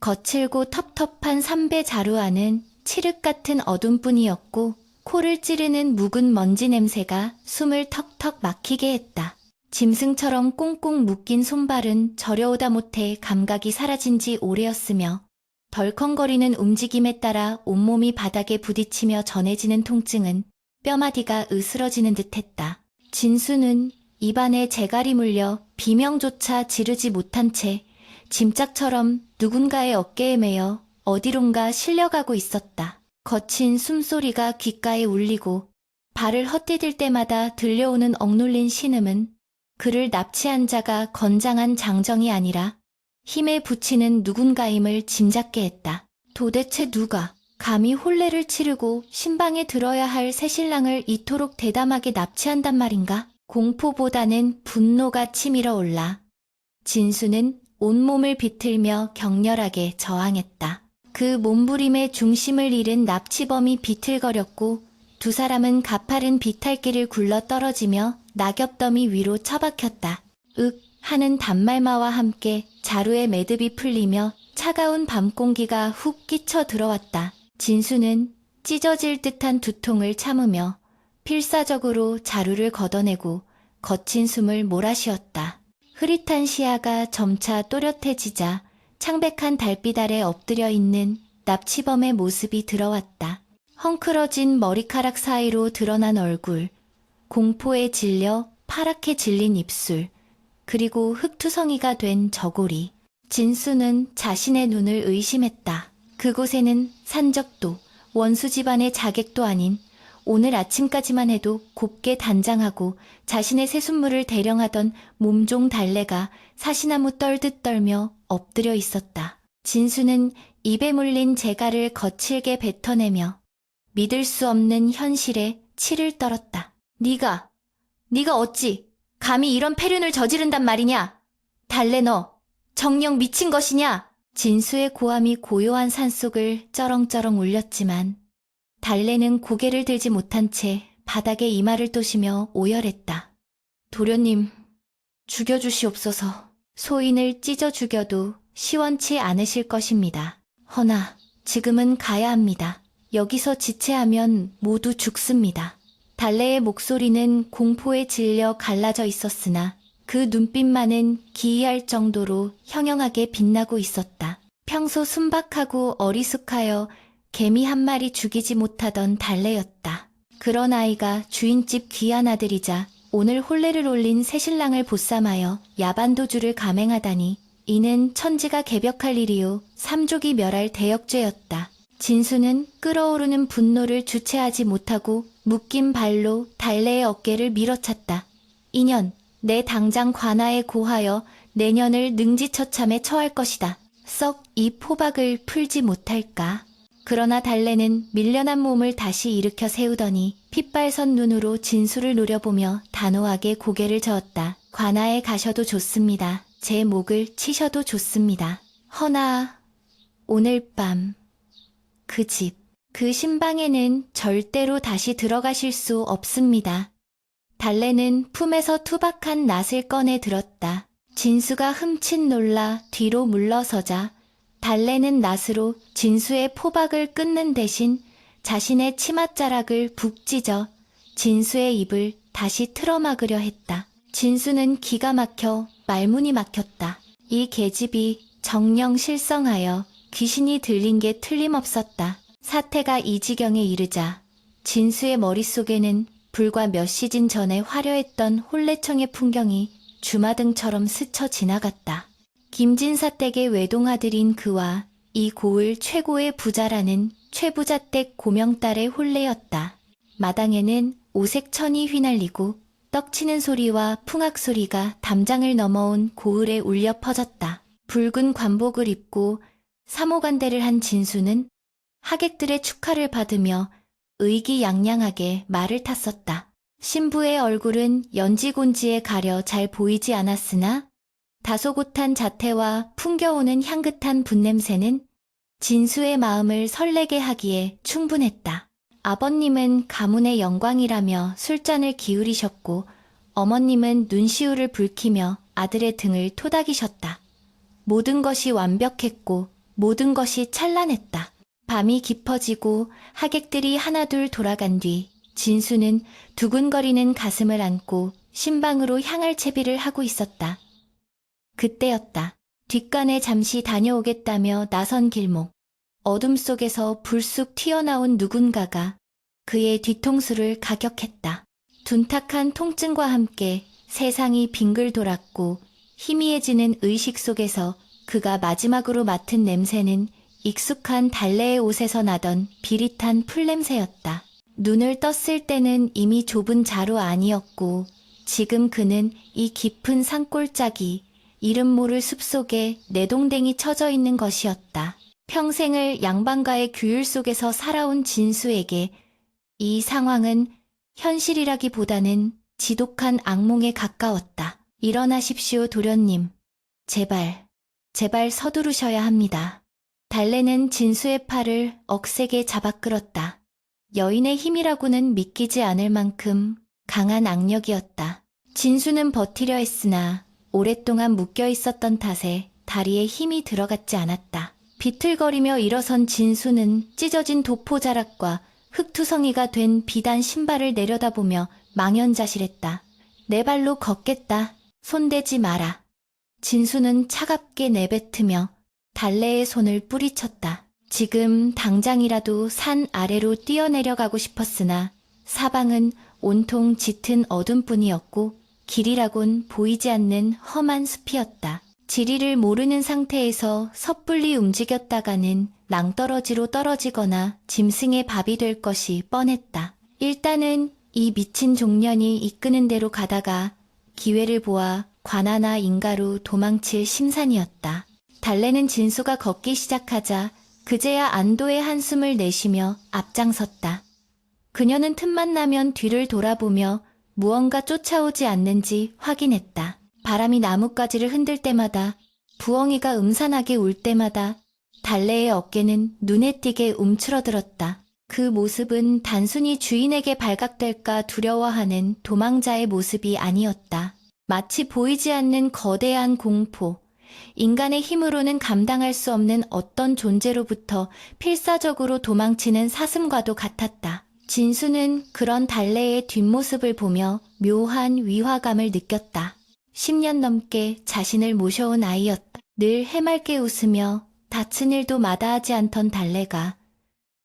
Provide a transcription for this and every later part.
거칠고 텁텁한 삼배 자루 안은 칠흑 같은 어둠뿐이었고 코를 찌르는 묵은 먼지 냄새가 숨을 턱턱 막히게 했다. 짐승처럼 꽁꽁 묶인 손발은 저려오다 못해 감각이 사라진 지 오래였으며 덜컹거리는 움직임에 따라 온몸이 바닥에 부딪히며 전해지는 통증은 뼈마디가 으스러지는 듯했다. 진수는 입안에 재갈이 물려 비명조차 지르지 못한 채 짐짝처럼 누군가의 어깨에 매여 어디론가 실려가고 있었다. 거친 숨소리가 귓가에 울리고 발을 헛디딜 때마다 들려오는 억눌린 신음은 그를 납치한 자가 건장한 장정이 아니라 힘에 부치는 누군가임을 짐작게 했다. 도대체 누가 감히 혼례를 치르고 신방에 들어야 할 새신랑을 이토록 대담하게 납치한단 말인가? 공포보다는 분노가 치밀어 올라 진수는 온몸을 비틀며 격렬하게 저항했다. 그 몸부림의 중심을 잃은 납치범이 비틀거렸고 두 사람은 가파른 비탈길을 굴러 떨어지며 낙엽더미 위로 처박혔다. 윽 하는 단말마와 함께 자루의 매듭이 풀리며 차가운 밤 공기가 훅 끼쳐 들어왔다. 진수는 찢어질 듯한 두통을 참으며 필사적으로 자루를 걷어내고 거친 숨을 몰아쉬었다. 흐릿한 시야가 점차 또렷해지자 창백한 달빛 아래 엎드려 있는 납치범의 모습이 들어왔다. 헝클어진 머리카락 사이로 드러난 얼굴, 공포에 질려 파랗게 질린 입술, 그리고 흙투성이가 된 저고리. 진수는 자신의 눈을 의심했다. 그곳에는 산적도, 원수 집안의 자객도 아닌 오늘 아침까지만 해도 곱게 단장하고 자신의 새순물을 대령하던 몸종 달래가 사시나무 떨듯 떨며 엎드려 있었다. 진수는 입에 물린 재갈을 거칠게 뱉어내며 믿을 수 없는 현실에 치를 떨었다. 네가 어찌 감히 이런 패륜을 저지른단 말이냐? 달래 너 정녕 미친 것이냐? 진수의 고함이 고요한 산속을 쩌렁쩌렁 울렸지만 달래는 고개를 들지 못한 채 바닥에 이마를 또시며 오열했다. 도련님, 죽여주시옵소서. 소인을 찢어 죽여도 시원치 않으실 것입니다. 허나 지금은 가야 합니다. 여기서 지체하면 모두 죽습니다. 달래의 목소리는 공포에 질려 갈라져 있었으나 그 눈빛만은 기이할 정도로 형형하게 빛나고 있었다. 평소 순박하고 어리숙하여 개미 한 마리 죽이지 못하던 달래였다. 그런 아이가 주인집 귀한 아들이자 오늘 혼례를 올린 새신랑을 보쌈하여 야반도주를 감행하다니 이는 천지가 개벽할 일이요 삼족이 멸할 대역죄였다. 진수는 끓어오르는 분노를 주체하지 못하고 묶인 발로 달래의 어깨를 밀어찼다. 이년, 내 당장 관아에 고하여 내년을 능지처참에 처할 것이다. 썩 이 포박을 풀지 못할까? 그러나 달래는 밀려난 몸을 다시 일으켜 세우더니 핏발선 눈으로 진수를 노려보며 단호하게 고개를 저었다. 관아에 가셔도 좋습니다. 제 목을 치셔도 좋습니다. 허나 오늘 밤 그 집, 그 신방에는 절대로 다시 들어가실 수 없습니다. 달래는 품에서 투박한 낫을 꺼내 들었다. 진수가 흠칫 놀라 뒤로 물러서자 달래는 낫으로 진수의 포박을 끊는 대신 자신의 치맛자락을 북 찢어 진수의 입을 다시 틀어막으려 했다. 진수는 기가 막혀 말문이 막혔다. 이 계집이 정령 실성하여 귀신이 들린 게 틀림없었다. 사태가 이 지경에 이르자 진수의 머릿속에는 불과 몇 시즌 전에 화려했던 혼례청의 풍경이 주마등처럼 스쳐 지나갔다. 김진사 댁의 외동아들인 그와 이 고을 최고의 부자라는 최부자댁 고명딸의 혼례였다. 마당에는 오색천이 휘날리고 떡치는 소리와 풍악 소리가 담장을 넘어온 고을에 울려 퍼졌다. 붉은 관복을 입고 사모관대를 한 진수는 하객들의 축하를 받으며 의기양양하게 말을 탔었다. 신부의 얼굴은 연지곤지에 가려 잘 보이지 않았으나 다소곳한 자태와 풍겨오는 향긋한 분냄새는 진수의 마음을 설레게 하기에 충분했다. 아버님은 가문의 영광이라며 술잔을 기울이셨고 어머님은 눈시울을 붉히며 아들의 등을 토닥이셨다. 모든 것이 완벽했고 모든 것이 찬란했다. 밤이 깊어지고 하객들이 하나둘 돌아간 뒤 진수는 두근거리는 가슴을 안고 신방으로 향할 채비를 하고 있었다. 그때였다. 뒷간에 잠시 다녀오겠다며 나선 길목. 어둠 속에서 불쑥 튀어나온 누군가가 그의 뒤통수를 가격했다. 둔탁한 통증과 함께 세상이 빙글 돌았고 희미해지는 의식 속에서 그가 마지막으로 맡은 냄새는 익숙한 달래의 옷에서 나던 비릿한 풀냄새였다. 눈을 떴을 때는 이미 좁은 자루 안이었고 지금 그는 이 깊은 산골짜기 이름 모를 숲속에 내동댕이 쳐져 있는 것이었다. 평생을 양반가의 규율 속에서 살아온 진수에게 이 상황은 현실이라기보다는 지독한 악몽에 가까웠다. 일어나십시오, 도련님. 제발 서두르셔야 합니다. 달래는 진수의 팔을 억세게 잡아 끌었다. 여인의 힘이라고는 믿기지 않을 만큼 강한 악력이었다. 진수는 버티려 했으나 오랫동안 묶여 있었던 탓에 다리에 힘이 들어갔지 않았다. 비틀거리며 일어선 진수는 찢어진 도포자락과 흙투성이가 된 비단 신발을 내려다보며 망연자실했다. 내 발로 걷겠다. 손대지 마라. 진수는 차갑게 내뱉으며 달래의 손을 뿌리쳤다. 지금 당장이라도 산 아래로 뛰어내려가고 싶었으나 사방은 온통 짙은 어둠뿐이었고 길이라곤 보이지 않는 험한 숲이었다. 지리를 모르는 상태에서 섣불리 움직였다가는 낭떠러지로 떨어지거나 짐승의 밥이 될 것이 뻔했다. 일단은 이 미친 종년이 이끄는 대로 가다가 기회를 보아 관아나 인가로 도망칠 심산이었다. 달래는 진수가 걷기 시작하자 그제야 안도의 한숨을 내쉬며 앞장섰다. 그녀는 틈만 나면 뒤를 돌아보며 무언가 쫓아오지 않는지 확인했다. 바람이 나뭇가지를 흔들 때마다, 부엉이가 음산하게 울 때마다 달래의 어깨는 눈에 띄게 움츠러들었다. 그 모습은 단순히 주인에게 발각될까 두려워하는 도망자의 모습이 아니었다. 마치 보이지 않는 거대한 공포, 인간의 힘으로는 감당할 수 없는 어떤 존재로부터 필사적으로 도망치는 사슴과도 같았다. 진수는 그런 달래의 뒷모습을 보며 묘한 위화감을 느꼈다. 10년 넘게 자신을 모셔온 아이였다. 늘 해맑게 웃으며 다친 일도 마다하지 않던 달래가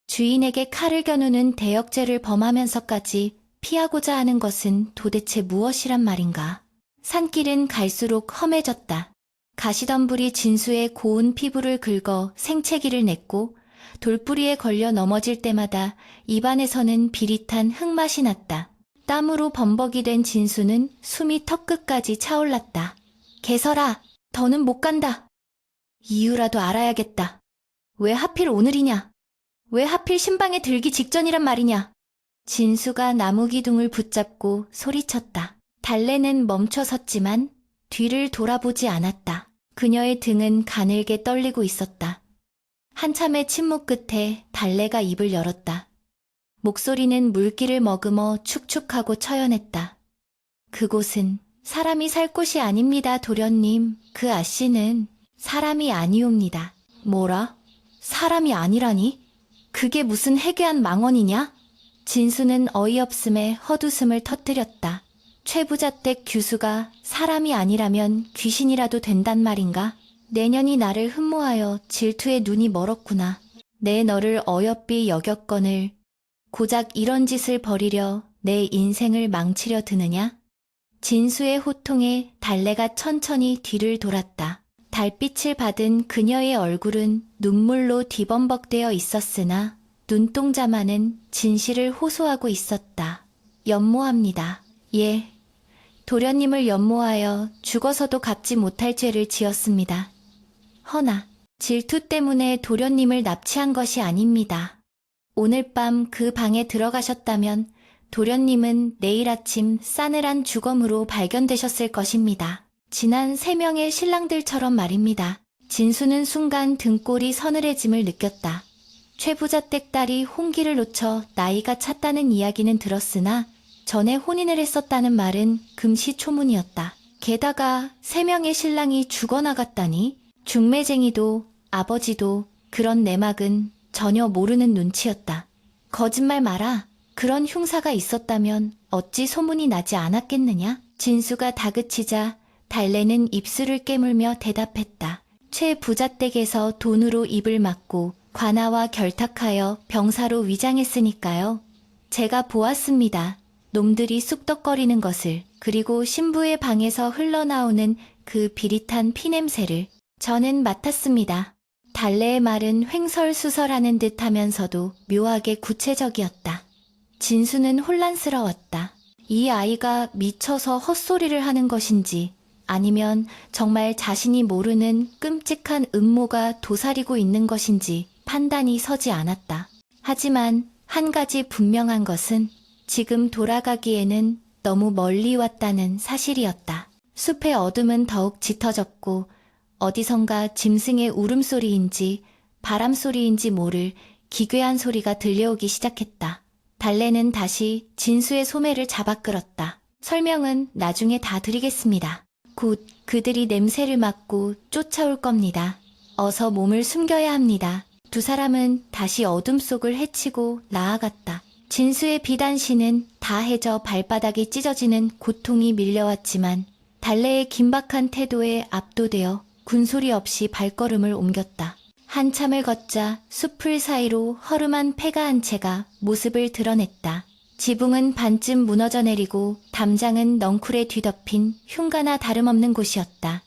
주인에게 칼을 겨누는 대역죄를 범하면서까지 피하고자 하는 것은 도대체 무엇이란 말인가. 산길은 갈수록 험해졌다. 가시덤불이 진수의 고운 피부를 긁어 생채기를 냈고 돌뿌리에 걸려 넘어질 때마다 입안에서는 비릿한 흙맛이 났다. 땀으로 범벅이 된 진수는 숨이 턱끝까지 차올랐다. 개설아, 더는 못 간다. 이유라도 알아야겠다. 왜 하필 오늘이냐? 왜 하필 신방에 들기 직전이란 말이냐? 진수가 나무 기둥을 붙잡고 소리쳤다. 달래는 멈춰 섰지만 뒤를 돌아보지 않았다. 그녀의 등은 가늘게 떨리고 있었다. 한참의 침묵 끝에 달래가 입을 열었다. 목소리는 물기를 머금어 축축하고 처연했다. 그곳은 사람이 살 곳이 아닙니다, 도련님. 그 아씨는 사람이 아니옵니다. 뭐라? 사람이 아니라니? 그게 무슨 해괴한 망언이냐? 진수는 어이없음에 헛웃음을 터뜨렸다. 최부자댁 규수가 사람이 아니라면 귀신이라도 된단 말인가? 내년이 나를 흠모하여 질투에 눈이 멀었구나. 내 너를 어여삐 여겼거늘 고작 이런 짓을 벌이려 내 인생을 망치려 드느냐? 진수의 호통에 달래가 천천히 뒤를 돌았다. 달빛을 받은 그녀의 얼굴은 눈물로 뒤범벅되어 있었으나 눈동자만은 진실을 호소하고 있었다. 연모합니다. 예, 도련님을 연모하여 죽어서도 갚지 못할 죄를 지었습니다. 허나 질투 때문에 도련님을 납치한 것이 아닙니다. 오늘 밤 그 방에 들어가셨다면 도련님은 내일 아침 싸늘한 주검으로 발견되셨을 것입니다. 지난 3명의 신랑들처럼 말입니다. 진수는 순간 등골이 서늘해짐을 느꼈다. 최부자댁 딸이 홍기를 놓쳐 나이가 찼다는 이야기는 들었으나 전에 혼인을 했었다는 말은 금시초문이었다. 게다가 3명의 신랑이 죽어나갔다니 중매쟁이도 아버지도 그런 내막은 전혀 모르는 눈치였다. 거짓말 마라. 그런 흉사가 있었다면 어찌 소문이 나지 않았겠느냐? 진수가 다그치자 달래는 입술을 깨물며 대답했다. 최 부잣댁에서 돈으로 입을 막고 관아와 결탁하여 병사로 위장했으니까요. 제가 보았습니다. 놈들이 쑥덕거리는 것을, 그리고 신부의 방에서 흘러나오는 그 비릿한 피냄새를 저는 맡았습니다. 달래의 말은 횡설수설하는 듯 하면서도 묘하게 구체적이었다. 진수는 혼란스러웠다. 이 아이가 미쳐서 헛소리를 하는 것인지 아니면 정말 자신이 모르는 끔찍한 음모가 도사리고 있는 것인지 판단이 서지 않았다. 하지만 한 가지 분명한 것은 지금 돌아가기에는 너무 멀리 왔다는 사실이었다. 숲의 어둠은 더욱 짙어졌고 어디선가 짐승의 울음소리인지 바람소리인지 모를 기괴한 소리가 들려오기 시작했다. 달래는 다시 진수의 소매를 잡아 끌었다. 설명은 나중에 다 드리겠습니다. 곧 그들이 냄새를 맡고 쫓아올 겁니다. 어서 몸을 숨겨야 합니다. 두 사람은 다시 어둠 속을 헤치고 나아갔다. 진수의 비단신은 다해져 발바닥이 찢어지는 고통이 밀려왔지만 달래의 긴박한 태도에 압도되어 군소리 없이 발걸음을 옮겼다. 한참을 걷자 숲풀 사이로 허름한 폐가 한 채가 모습을 드러냈다. 지붕은 반쯤 무너져 내리고 담장은 넝쿨에 뒤덮인 흉가나 다름없는 곳이었다.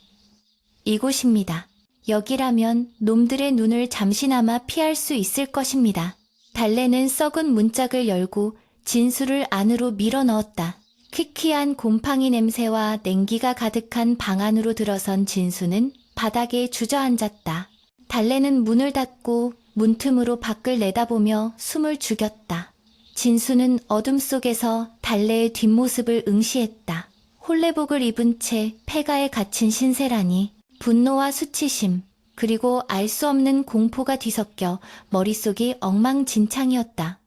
이곳입니다. 여기라면 놈들의 눈을 잠시나마 피할 수 있을 것입니다. 달래는 썩은 문짝을 열고 진수를 안으로 밀어 넣었다. 퀴퀴한 곰팡이 냄새와 냉기가 가득한 방 안으로 들어선 진수는 바닥에 주저앉았다. 달래는 문을 닫고 문틈으로 밖을 내다보며 숨을 죽였다. 진수는 어둠 속에서 달래의 뒷모습을 응시했다. 홀레복을 입은 채 폐가에 갇힌 신세라니 분노와 수치심 그리고 알 수 없는 공포가 뒤섞여 머릿속이 엉망진창이었다.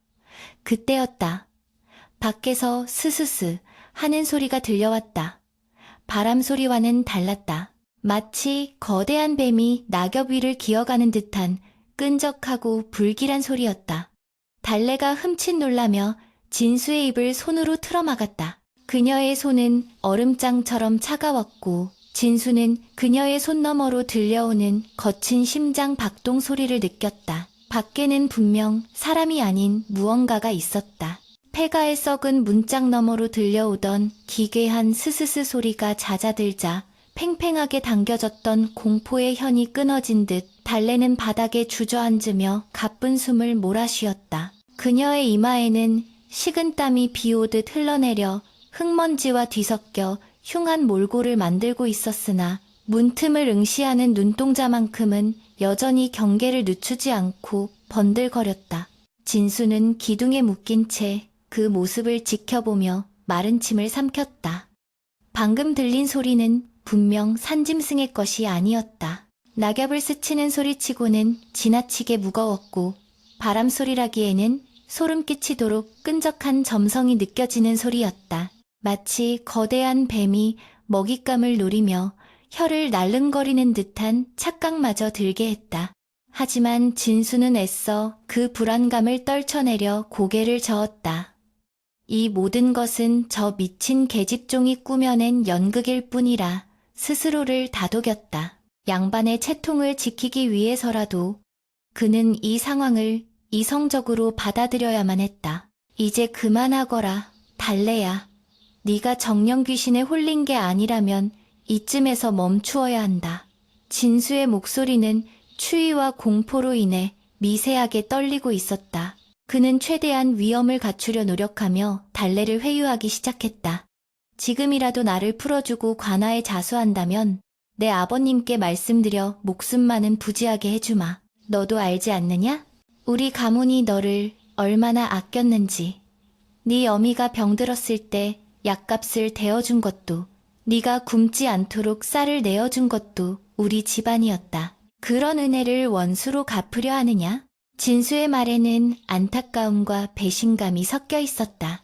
그때였다. 밖에서 스스스 하는 소리가 들려왔다. 바람 소리와는 달랐다. 마치 거대한 뱀이 낙엽 위를 기어가는 듯한 끈적하고 불길한 소리였다. 달래가 흠칫 놀라며 진수의 입을 손으로 틀어막았다. 그녀의 손은 얼음장처럼 차가웠고 진수는 그녀의 손 너머로 들려오는 거친 심장 박동 소리를 느꼈다. 밖에는 분명 사람이 아닌 무언가가 있었다. 폐가에 썩은 문짝 너머로 들려오던 기괴한 스스스 소리가 잦아들자 팽팽하게 당겨졌던 공포의 현이 끊어진 듯 달래는 바닥에 주저앉으며 가쁜 숨을 몰아쉬었다. 그녀의 이마에는 식은땀이 비오듯 흘러내려 흙먼지와 뒤섞여 흉한 몰골을 만들고 있었으나 문틈을 응시하는 눈동자만큼은 여전히 경계를 늦추지 않고 번들거렸다. 진수는 기둥에 묶인 채 그 모습을 지켜보며 마른 침을 삼켰다. 방금 들린 소리는 분명 산짐승의 것이 아니었다. 낙엽을 스치는 소리치고는 지나치게 무거웠고 바람소리라기에는 소름 끼치도록 끈적한 점성이 느껴지는 소리였다. 마치 거대한 뱀이 먹잇감을 노리며 혀를 날름거리는 듯한 착각마저 들게 했다. 하지만 진수는 애써 그 불안감을 떨쳐내려 고개를 저었다. 이 모든 것은 저 미친 계집종이 꾸며낸 연극일 뿐이라 스스로를 다독였다. 양반의 채통을 지키기 위해서라도 그는 이 상황을 이성적으로 받아들여야만 했다. 이제 그만하거라, 달래야. 네가 정령 귀신에 홀린 게 아니라면 이쯤에서 멈추어야 한다. 진수의 목소리는 추위와 공포로 인해 미세하게 떨리고 있었다. 그는 최대한 위험을 갖추려 노력하며 달래를 회유하기 시작했다. 지금이라도 나를 풀어주고 관아에 자수한다면 내 아버님께 말씀드려 목숨만은 부지하게 해주마. 너도 알지 않느냐? 우리 가문이 너를 얼마나 아꼈는지. 네 어미가 병들었을 때 약값을 대어준 것도, 네가 굶지 않도록 쌀을 내어준 것도 우리 집안이었다. 그런 은혜를 원수로 갚으려 하느냐? 진수의 말에는 안타까움과 배신감이 섞여 있었다.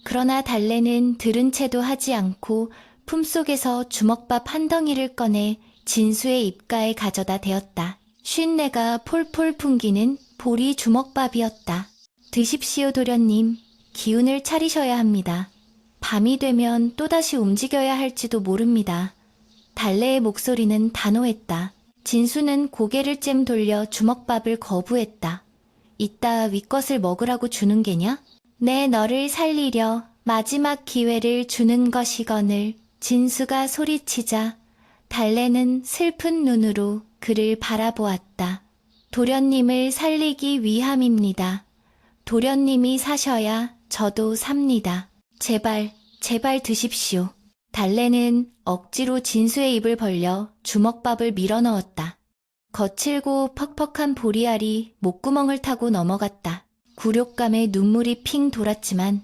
그러나 달래는 들은 채도 하지 않고 품속에서 주먹밥 한 덩이를 꺼내 진수의 입가에 가져다 대었다. 쉰내가 폴폴 풍기는 보리 주먹밥이었다. 드십시오 도련님. 기운을 차리셔야 합니다. 밤이 되면 또다시 움직여야 할지도 모릅니다. 달래의 목소리는 단호했다. 진수는 고개를 쯤 돌려 주먹밥을 거부했다. 이따 윗것을 먹으라고 주는 게냐? 내 너를 살리려 마지막 기회를 주는 것이거늘. 진수가 소리치자 달래는 슬픈 눈으로 그를 바라보았다. 도련님을 살리기 위함입니다. 도련님이 사셔야 저도 삽니다. 제발, 제발 드십시오. 달래는 억지로 진수의 입을 벌려 주먹밥을 밀어넣었다. 거칠고 퍽퍽한 보리알이 목구멍을 타고 넘어갔다. 굴욕감에 눈물이 핑 돌았지만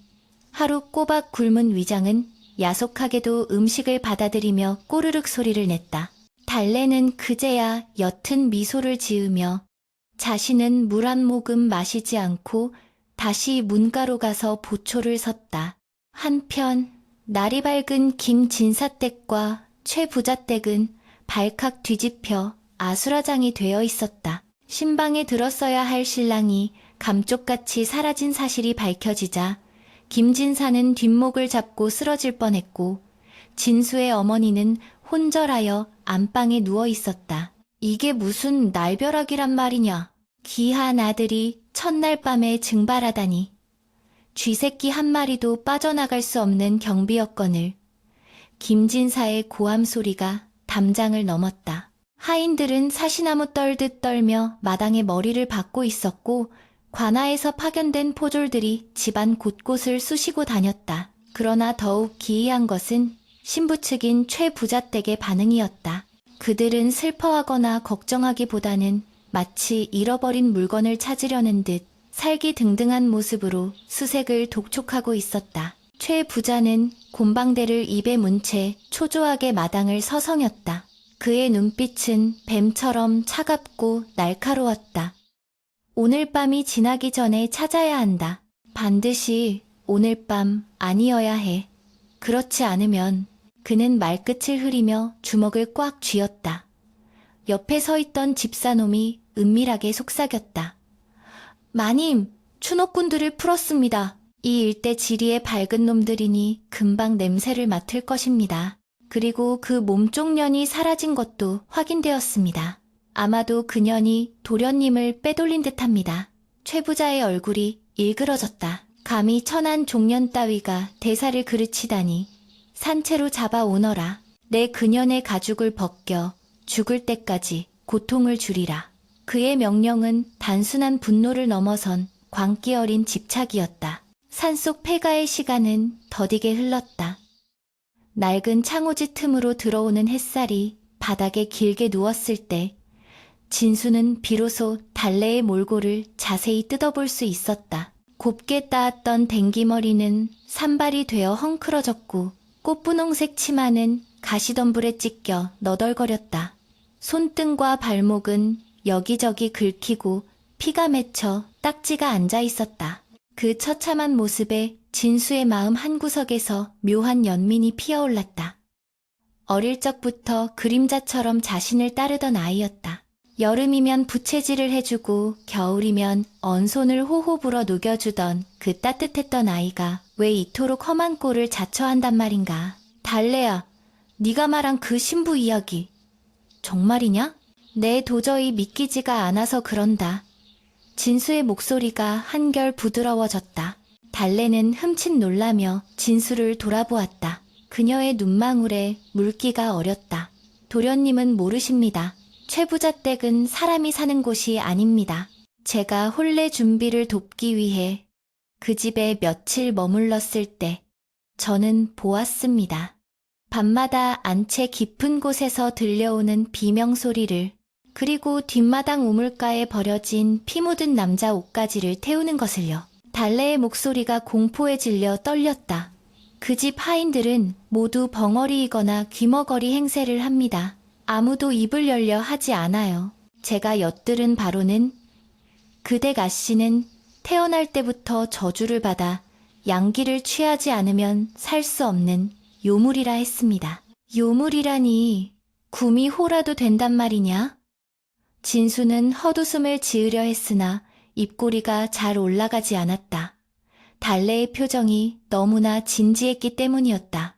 하루 꼬박 굶은 위장은 야속하게도 음식을 받아들이며 꼬르륵 소리를 냈다. 달래는 그제야 옅은 미소를 지으며 자신은 물 한 모금 마시지 않고 다시 문가로 가서 보초를 섰다. 한편 날이 밝은 김진사댁과 최부자댁은 발칵 뒤집혀 아수라장이 되어 있었다. 신방에 들었어야 할 신랑이 감쪽같이 사라진 사실이 밝혀지자 김진사는 뒷목을 잡고 쓰러질 뻔했고 진수의 어머니는 혼절하여 안방에 누워 있었다. 이게 무슨 날벼락이란 말이냐. 귀한 아들이 첫날 밤에 증발하다니. 쥐새끼 한 마리도 빠져나갈 수 없는 경비였거늘. 김진사의 고함 소리가 담장을 넘었다. 하인들은 사시나무 떨듯 떨며 마당에 머리를 박고 있었고 관아에서 파견된 포졸들이 집안 곳곳을 쑤시고 다녔다. 그러나 더욱 기이한 것은 신부 측인 최부자댁의 반응이었다. 그들은 슬퍼하거나 걱정하기보다는 마치 잃어버린 물건을 찾으려는 듯 살기등등한 모습으로 수색을 독촉하고 있었다. 최 부자는 곰방대를 입에 문 채 초조하게 마당을 서성였다. 그의 눈빛은 뱀처럼 차갑고 날카로웠다. 오늘 밤이 지나기 전에 찾아야 한다. 반드시 오늘 밤 아니어야 해. 그렇지 않으면 그는 말끝을 흐리며 주먹을 꽉 쥐었다. 옆에 서 있던 집사놈이 은밀하게 속삭였다. 마님, 추노꾼들을 풀었습니다. 이 일대 지리에 밝은 놈들이니 금방 냄새를 맡을 것입니다. 그리고 그 몸종년이 사라진 것도 확인되었습니다. 아마도 그년이 도련님을 빼돌린 듯합니다. 최 부자의 얼굴이 일그러졌다. 감히 천한 종년 따위가 대사를 그르치다니. 산채로 잡아오너라. 내 그년의 가죽을 벗겨 죽을 때까지 고통을 주리라. 그의 명령은 단순한 분노를 넘어선 광기 어린 집착이었다. 산속 폐가의 시간은 더디게 흘렀다. 낡은 창호지 틈으로 들어오는 햇살이 바닥에 길게 누웠을 때 진수는 비로소 달래의 몰골을 자세히 뜯어볼 수 있었다. 곱게 따았던 댕기머리는 산발이 되어 헝클어졌고 꽃분홍색 치마는 가시덤불에 찢겨 너덜거렸다. 손등과 발목은 여기저기 긁히고 피가 맺혀 딱지가 앉아 있었다. 그 처참한 모습에 진수의 마음 한구석에서 묘한 연민이 피어올랐다. 어릴 적부터 그림자처럼 자신을 따르던 아이였다. 여름이면 부채질을 해주고 겨울이면 언손을 호호 불어 녹여주던 그 따뜻했던 아이가 왜 이토록 험한 꼴을 자처한단 말인가. 달래야, 네가 말한 그 신부 이야기 정말이냐? 내 도저히 믿기지가 않아서 그런다. 진수의 목소리가 한결 부드러워졌다. 달래는 흠칫 놀라며 진수를 돌아보았다. 그녀의 눈망울에 물기가 어렸다. 도련님은 모르십니다. 최부자 댁은 사람이 사는 곳이 아닙니다. 제가 혼례 준비를 돕기 위해 그 집에 며칠 머물렀을 때 저는 보았습니다. 밤마다 안채 깊은 곳에서 들려오는 비명소리를, 그리고 뒷마당 우물가에 버려진 피 묻은 남자 옷가지를 태우는 것을요. 달래의 목소리가 공포에 질려 떨렸다. 그 집 하인들은 모두 벙어리이거나 귀머거리 행세를 합니다. 아무도 입을 열려 하지 않아요. 제가 엿들은 바로는 그댁 아씨는 태어날 때부터 저주를 받아 양기를 취하지 않으면 살 수 없는 요물이라 했습니다. 요물이라니 구미 호라도 된단 말이냐? 진수는 헛웃음을 지으려 했으나 입꼬리가 잘 올라가지 않았다. 달래의 표정이 너무나 진지했기 때문이었다.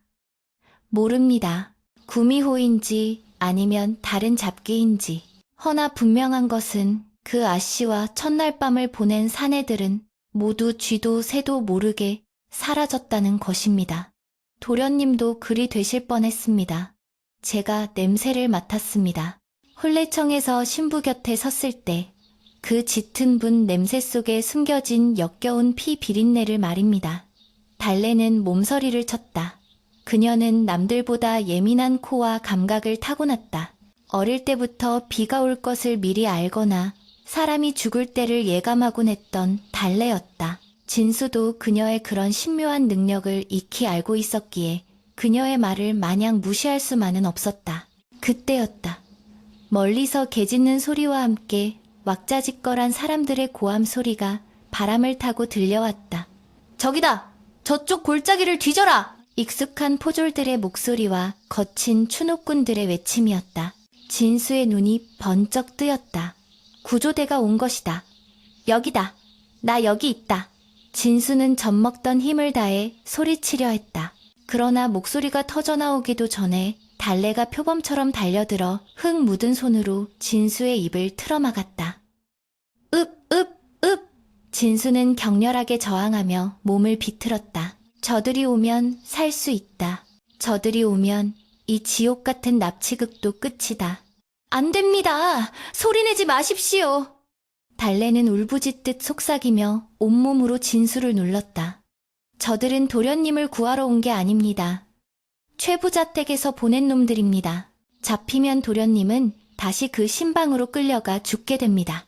모릅니다. 구미호인지 아니면 다른 잡기인지. 허나 분명한 것은 그 아씨와 첫날 밤을 보낸 사내들은 모두 쥐도 새도 모르게 사라졌다는 것입니다. 도련님도 그리 되실 뻔했습니다. 제가 냄새를 맡았습니다. 혼례청에서 신부 곁에 섰을 때 그 짙은 분 냄새 속에 숨겨진 역겨운 피 비린내를 말입니다. 달래는 몸서리를 쳤다. 그녀는 남들보다 예민한 코와 감각을 타고났다. 어릴 때부터 비가 올 것을 미리 알거나 사람이 죽을 때를 예감하곤 했던 달래였다. 진수도 그녀의 그런 신묘한 능력을 익히 알고 있었기에 그녀의 말을 마냥 무시할 수만은 없었다. 그때였다. 멀리서 개 짖는 소리와 함께 왁자지껄한 사람들의 고함 소리가 바람을 타고 들려왔다. 저기다! 저쪽 골짜기를 뒤져라! 익숙한 포졸들의 목소리와 거친 추노꾼들의 외침이었다. 진수의 눈이 번쩍 뜨였다. 구조대가 온 것이다. 여기다. 나 여기 있다. 진수는 젖먹던 힘을 다해 소리치려 했다. 그러나 목소리가 터져나오기도 전에 달래가 표범처럼 달려들어 흙 묻은 손으로 진수의 입을 틀어막았다. 읍! 진수는 격렬하게 저항하며 몸을 비틀었다. 저들이 오면 살 수 있다. 저들이 오면 이 지옥 같은 납치극도 끝이다. 안 됩니다. 소리내지 마십시오. 달래는 울부짖듯 속삭이며 온몸으로 진수를 눌렀다. 저들은 도련님을 구하러 온 게 아닙니다. 최부자택에서 보낸 놈들입니다. 잡히면 도련님은 다시 그 신방으로 끌려가 죽게 됩니다.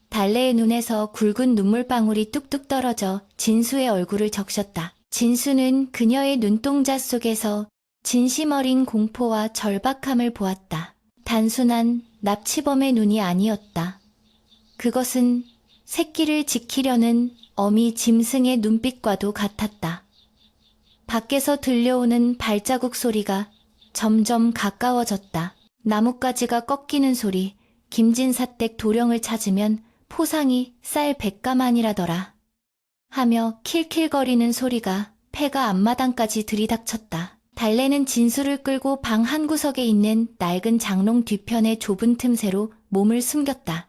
달래의 눈에서 굵은 눈물방울이 뚝뚝 떨어져 진수의 얼굴을 적셨다. 진수는 그녀의 눈동자 속에서 진심 어린 공포와 절박함을 보았다. 단순한 납치범의 눈이 아니었다. 그것은 새끼를 지키려는 어미 짐승의 눈빛과도 같았다. 밖에서 들려오는 발자국 소리가 점점 가까워졌다. 나뭇가지가 꺾이는 소리, 김진사댁 도령을 찾으면 포상이 쌀 100가만이라더라. 하며 킬킬거리는 소리가 폐가 앞마당까지 들이닥쳤다. 달래는 진수를 끌고 방 한 구석에 있는 낡은 장롱 뒤편의 좁은 틈새로 몸을 숨겼다.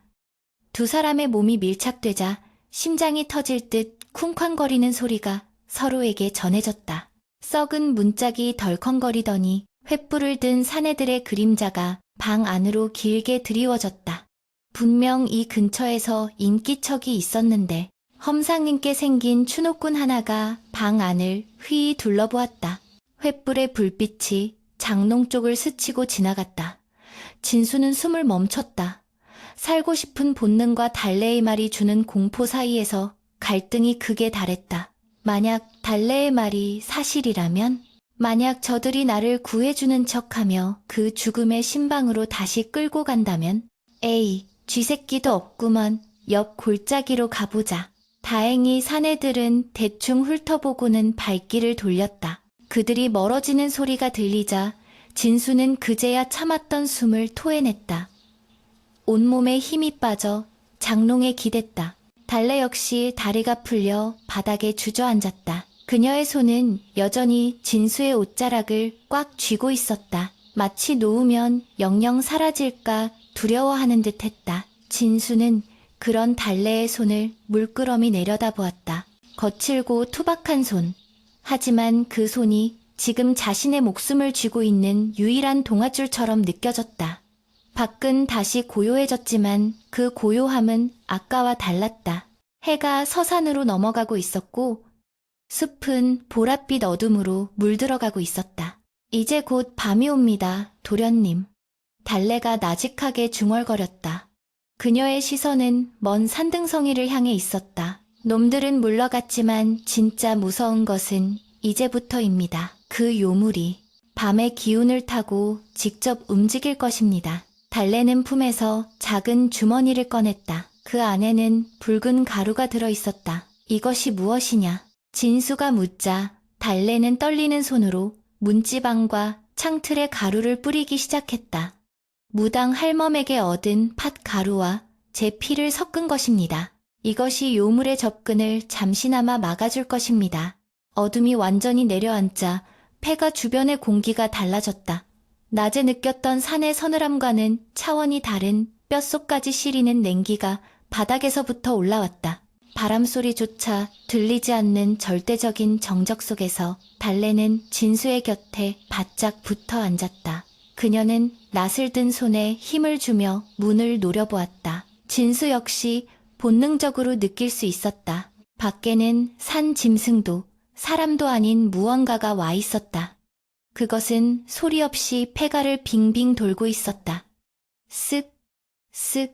두 사람의 몸이 밀착되자 심장이 터질 듯 쿵쾅거리는 소리가 서로에게 전해졌다. 썩은 문짝이 덜컹거리더니 횃불을 든 사내들의 그림자가 방 안으로 길게 드리워졌다. 분명 이 근처에서 인기척이 있었는데 험상님께 생긴 추노꾼 하나가 방 안을 휘 둘러보았다. 횃불의 불빛이 장롱 쪽을 스치고 지나갔다. 진수는 숨을 멈췄다. 살고 싶은 본능과 달래의 말이 주는 공포 사이에서 갈등이 극에 달했다. 만약 달래의 말이 사실이라면, 만약 저들이 나를 구해주는 척하며 그 죽음의 신방으로 다시 끌고 간다면, 에이, 쥐새끼도 없구먼. 옆 골짜기로 가보자. 다행히 사내들은 대충 훑어보고는 발길을 돌렸다. 그들이 멀어지는 소리가 들리자 진수는 그제야 참았던 숨을 토해냈다. 온몸에 힘이 빠져 장롱에 기댔다. 달래 역시 다리가 풀려 바닥에 주저앉았다. 그녀의 손은 여전히 진수의 옷자락을 꽉 쥐고 있었다. 마치 놓으면 영영 사라질까 두려워하는 듯 했다. 진수는 그런 달래의 손을 물끄러미 내려다보았다. 거칠고 투박한 손. 하지만 그 손이 지금 자신의 목숨을 쥐고 있는 유일한 동아줄처럼 느껴졌다. 밖은 다시 고요해졌지만 그 고요함은 아까와 달랐다. 해가 서산으로 넘어가고 있었고 숲은 보랏빛 어둠으로 물들어가고 있었다. 이제 곧 밤이 옵니다, 도련님. 달래가 나직하게 중얼거렸다. 그녀의 시선은 먼 산등성이를 향해 있었다. 놈들은 물러갔지만 진짜 무서운 것은 이제부터입니다. 그 요물이 밤의 기운을 타고 직접 움직일 것입니다. 달래는 품에서 작은 주머니를 꺼냈다. 그 안에는 붉은 가루가 들어있었다. 이것이 무엇이냐? 진수가 묻자 달래는 떨리는 손으로 문지방과 창틀에 가루를 뿌리기 시작했다. 무당 할멈에게 얻은 팥 가루와 제 피를 섞은 것입니다. 이것이 요물의 접근을 잠시나마 막아줄 것입니다. 어둠이 완전히 내려앉자 폐가 주변의 공기가 달라졌다. 낮에 느꼈던 산의 서늘함과는 차원이 다른 뼛속까지 시리는 냉기가 바닥에서부터 올라왔다. 바람소리조차 들리지 않는 절대적인 정적 속에서 달래는 진수의 곁에 바짝 붙어 앉았다. 그녀는 낫을 든 손에 힘을 주며 문을 노려보았다. 진수 역시 본능적으로 느낄 수 있었다. 밖에는 산 짐승도 사람도 아닌 무언가가 와 있었다. 그것은 소리 없이 폐가를 빙빙 돌고 있었다. 쓱, 쓱,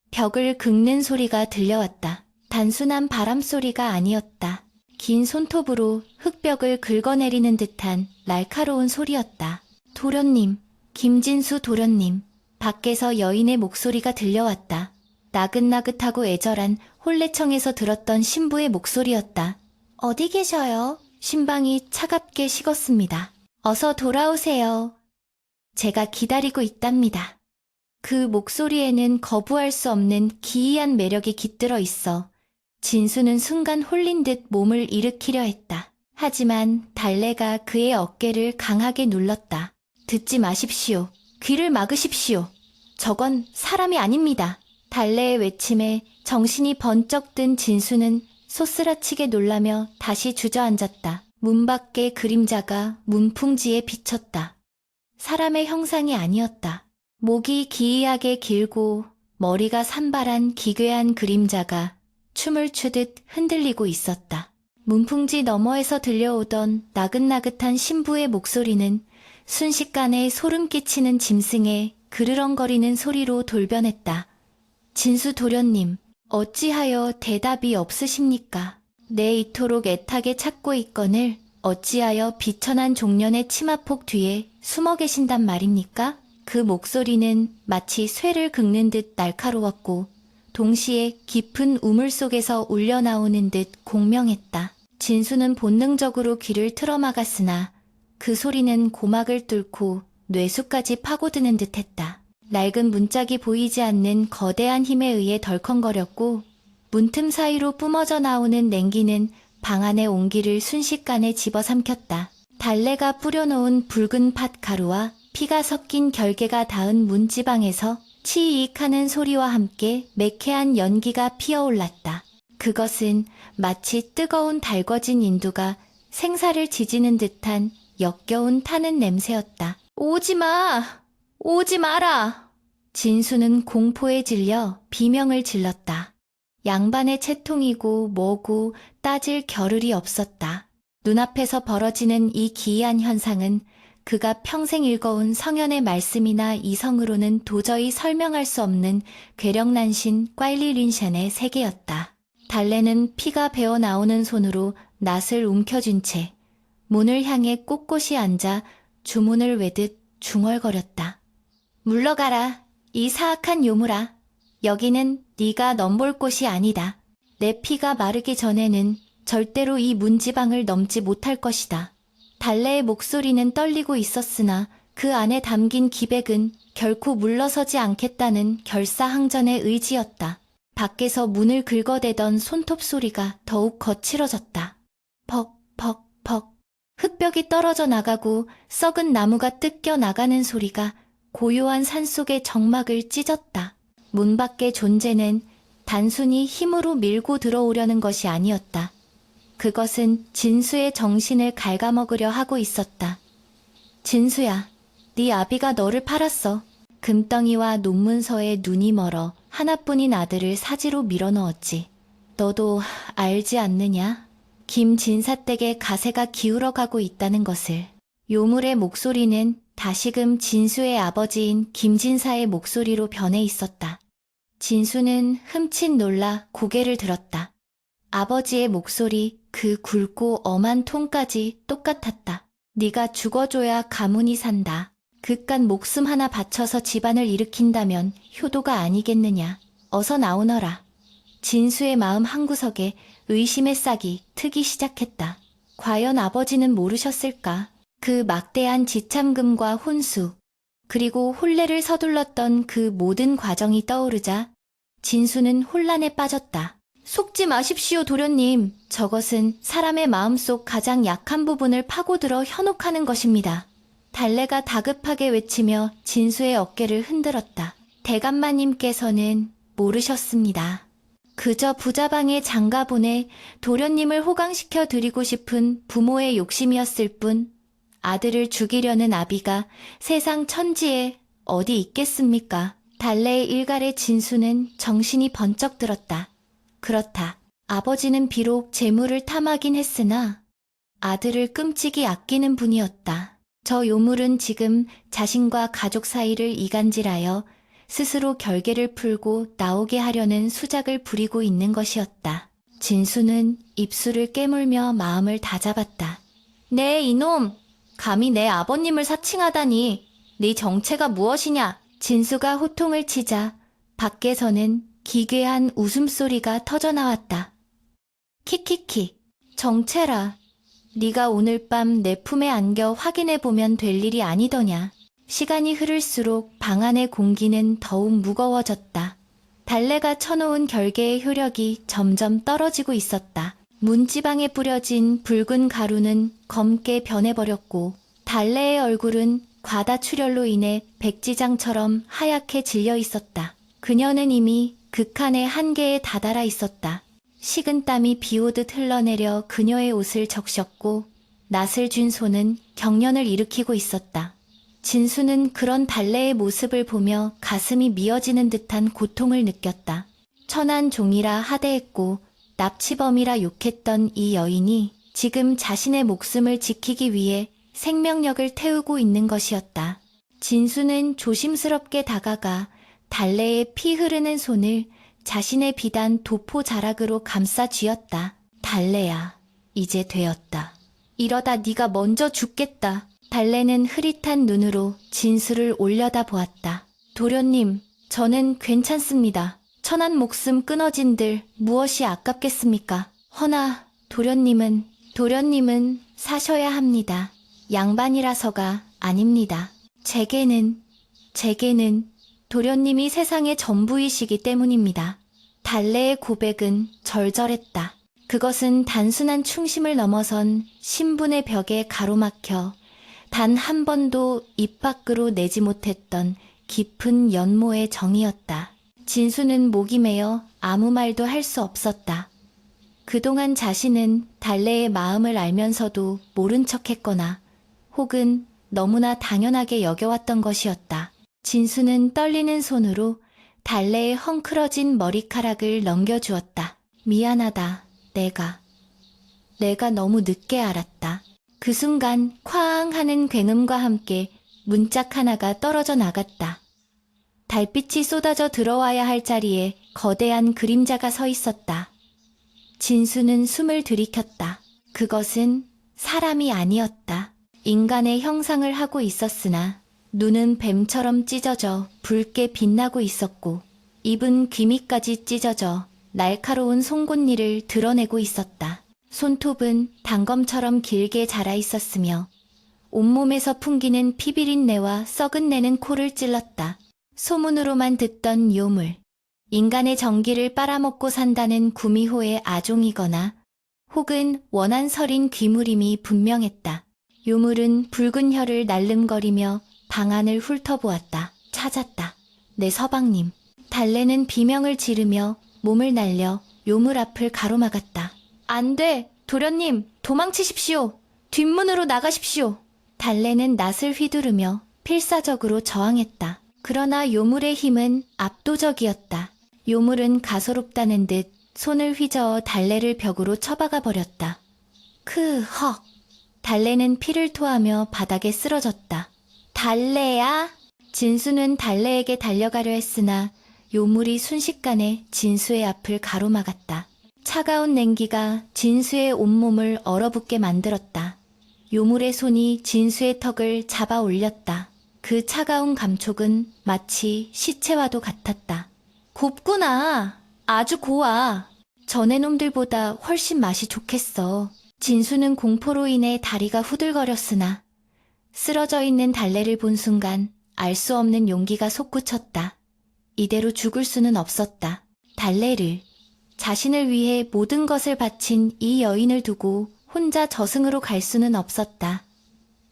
벽을 긁는 소리가 들려왔다. 단순한 바람소리가 아니었다. 긴 손톱으로 흙벽을 긁어내리는 듯한 날카로운 소리였다. 도련님, 김진수 도련님. 밖에서 여인의 목소리가 들려왔다. 나긋나긋하고 애절한 혼례청에서 들었던 신부의 목소리였다. 어디 계셔요? 심방이 차갑게 식었습니다. 어서 돌아오세요. 제가 기다리고 있답니다. 그 목소리에는 거부할 수 없는 기이한 매력이 깃들어 있어 진수는 순간 홀린 듯 몸을 일으키려 했다. 하지만 달래가 그의 어깨를 강하게 눌렀다. 듣지 마십시오. 귀를 막으십시오. 저건 사람이 아닙니다. 달래의 외침에 정신이 번쩍 든 진수는 소스라치게 놀라며 다시 주저앉았다. 문 밖의 그림자가 문풍지에 비쳤다. 사람의 형상이 아니었다. 목이 기이하게 길고 머리가 산발한 기괴한 그림자가 춤을 추듯 흔들리고 있었다. 문풍지 너머에서 들려오던 나긋나긋한 신부의 목소리는 순식간에 소름 끼치는 짐승의 그르렁거리는 소리로 돌변했다. 진수 도련님, 어찌하여 대답이 없으십니까? 내 이토록 애타게 찾고 있거늘 어찌하여 비천한 종년의 치마폭 뒤에 숨어 계신단 말입니까? 그 목소리는 마치 쇠를 긁는 듯 날카로웠고 동시에 깊은 우물 속에서 울려나오는 듯 공명했다. 진수는 본능적으로 귀를 틀어막았으나 그 소리는 고막을 뚫고 뇌수까지 파고드는 듯했다. 낡은 문짝이 보이지 않는 거대한 힘에 의해 덜컹거렸고 문틈 사이로 뿜어져 나오는 냉기는 방 안의 온기를 순식간에 집어삼켰다. 달래가 뿌려놓은 붉은 팥 가루와 피가 섞인 결계가 닿은 문지방에서 치익하는 소리와 함께 매캐한 연기가 피어올랐다. 그것은 마치 뜨거운 달궈진 인두가 생사를 지지는 듯한 역겨운 타는 냄새였다. 오지 마! 오지 마라! 진수는 공포에 질려 비명을 질렀다. 양반의 채통이고 뭐고 따질 겨를이 없었다. 눈앞에서 벌어지는 이 기이한 현상은 그가 평생 읽어온 성현의 말씀이나 이성으로는 도저히 설명할 수 없는 괴력난신 꽈일리린샨의 세계였다. 달래는 피가 배어 나오는 손으로 낫을 움켜쥔 채 문을 향해 꼿꼿이 앉아 주문을 외듯 중얼거렸다. 물러가라, 이 사악한 요물아. 여기는 네가 넘볼 곳이 아니다. 내 피가 마르기 전에는 절대로 이 문지방을 넘지 못할 것이다. 달래의 목소리는 떨리고 있었으나 그 안에 담긴 기백은 결코 물러서지 않겠다는 결사항전의 의지였다. 밖에서 문을 긁어대던 손톱 소리가 더욱 거칠어졌다. 벅, 벅, 벅. 흙벽이 떨어져 나가고 썩은 나무가 뜯겨 나가는 소리가 고요한 산속의 정막을 찢었다. 문 밖의 존재는 단순히 힘으로 밀고 들어오려는 것이 아니었다. 그것은 진수의 정신을 갉아먹으려 하고 있었다. 진수야, 네 아비가 너를 팔았어. 금덩이와 논문서에 눈이 멀어 하나뿐인 아들을 사지로 밀어넣었지. 너도 알지 않느냐? 김진사댁의 가세가 기울어가고 있다는 것을. 요물의 목소리는 다시금 진수의 아버지인 김진사의 목소리로 변해 있었다. 진수는 흠칫 놀라 고개를 들었다. 아버지의 목소리, 그 굵고 엄한 톤까지 똑같았다. 네가 죽어줘야 가문이 산다. 그깟 목숨 하나 바쳐서 집안을 일으킨다면 효도가 아니겠느냐. 어서 나오너라. 진수의 마음 한구석에 의심의 싹이 트기 시작했다. 과연 아버지는 모르셨을까? 그 막대한 지참금과 혼수, 그리고 혼례를 서둘렀던 그 모든 과정이 떠오르자 진수는 혼란에 빠졌다. 속지 마십시오, 도련님. 저것은 사람의 마음속 가장 약한 부분을 파고들어 현혹하는 것입니다. 달래가 다급하게 외치며 진수의 어깨를 흔들었다. 대감마님께서는 모르셨습니다. 그저 부자방에 장가보내 도련님을 호강시켜 드리고 싶은 부모의 욕심이었을 뿐 아들을 죽이려는 아비가 세상 천지에 어디 있겠습니까? 달래의 일갈의 진수는 정신이 번쩍 들었다. 그렇다. 아버지는 비록 재물을 탐하긴 했으나 아들을 끔찍이 아끼는 분이었다. 저 요물은 지금 자신과 가족 사이를 이간질하여 스스로 결계를 풀고 나오게 하려는 수작을 부리고 있는 것이었다. 진수는 입술을 깨물며 마음을 다잡았다. 네, 이놈! 감히 내 아버님을 사칭하다니! 네 정체가 무엇이냐? 진수가 호통을 치자 밖에서는 기괴한 웃음소리가 터져나왔다. 키키키, 정체라. 네가 오늘 밤 내 품에 안겨 확인해보면 될 일이 아니더냐. 시간이 흐를수록 방 안의 공기는 더욱 무거워졌다. 달래가 쳐놓은 결계의 효력이 점점 떨어지고 있었다. 문지방에 뿌려진 붉은 가루는 검게 변해버렸고 달래의 얼굴은 과다출혈로 인해 백지장처럼 하얗게 질려 있었다. 그녀는 이미 극한의 한계에 다다라 있었다. 식은 땀이 비오듯 흘러내려 그녀의 옷을 적셨고 낯을 쥔 손은 경련을 일으키고 있었다. 진수는 그런 달래의 모습을 보며 가슴이 미어지는 듯한 고통을 느꼈다. 천한 종이라 하대했고 납치범이라 욕했던 이 여인이 지금 자신의 목숨을 지키기 위해 생명력을 태우고 있는 것이었다. 진수는 조심스럽게 다가가 달래의 피 흐르는 손을 자신의 비단 도포 자락으로 감싸 쥐었다. 달래야, 이제 되었다. 이러다 네가 먼저 죽겠다. 달래는 흐릿한 눈으로 진수를 올려다 보았다. 도련님, 저는 괜찮습니다. 천한 목숨 끊어진들 무엇이 아깝겠습니까? 허나 도련님은 사셔야 합니다. 양반이라서가 아닙니다. 제게는 도련님이 세상의 전부이시기 때문입니다. 달래의 고백은 절절했다. 그것은 단순한 충심을 넘어선 신분의 벽에 가로막혀 단 한 번도 입 밖으로 내지 못했던 깊은 연모의 정이었다. 진수는 목이 메어 아무 말도 할 수 없었다. 그동안 자신은 달래의 마음을 알면서도 모른 척했거나 혹은 너무나 당연하게 여겨왔던 것이었다. 진수는 떨리는 손으로 달래의 헝클어진 머리카락을 넘겨주었다. 미안하다. 내가 너무 늦게 알았다. 그 순간 쾅 하는 굉음과 함께 문짝 하나가 떨어져 나갔다. 달빛이 쏟아져 들어와야 할 자리에 거대한 그림자가 서 있었다. 진수는 숨을 들이켰다. 그것은 사람이 아니었다. 인간의 형상을 하고 있었으나 눈은 뱀처럼 찢어져 붉게 빛나고 있었고 입은 귀밑까지 찢어져 날카로운 송곳니를 드러내고 있었다. 손톱은 단검처럼 길게 자라 있었으며 온몸에서 풍기는 피비린내와 썩은 내는 코를 찔렀다. 소문으로만 듣던 요물, 인간의 정기를 빨아먹고 산다는 구미호의 아종이거나 혹은 원한설인 귀물임이 분명했다. 요물은 붉은 혀를 날름거리며 방 안을 훑어보았다. 찾았다. 내 서방님. 달래는 비명을 지르며 몸을 날려 요물 앞을 가로막았다. 안 돼! 도련님! 도망치십시오! 뒷문으로 나가십시오! 달래는 낫을 휘두르며 필사적으로 저항했다. 그러나 요물의 힘은 압도적이었다. 요물은 가소롭다는 듯 손을 휘저어 달래를 벽으로 처박아 버렸다. 헉! 달래는 피를 토하며 바닥에 쓰러졌다. 달래야? 진수는 달래에게 달려가려 했으나 요물이 순식간에 진수의 앞을 가로막았다. 차가운 냉기가 진수의 온몸을 얼어붙게 만들었다. 요물의 손이 진수의 턱을 잡아 올렸다. 그 차가운 감촉은 마치 시체와도 같았다. 곱구나. 아주 고와. 전에 놈들보다 훨씬 맛이 좋겠어. 진수는 공포로 인해 다리가 후들거렸으나 쓰러져 있는 달래를 본 순간 알 수 없는 용기가 솟구쳤다. 이대로 죽을 수는 없었다. 달래를, 자신을 위해 모든 것을 바친 이 여인을 두고 혼자 저승으로 갈 수는 없었다.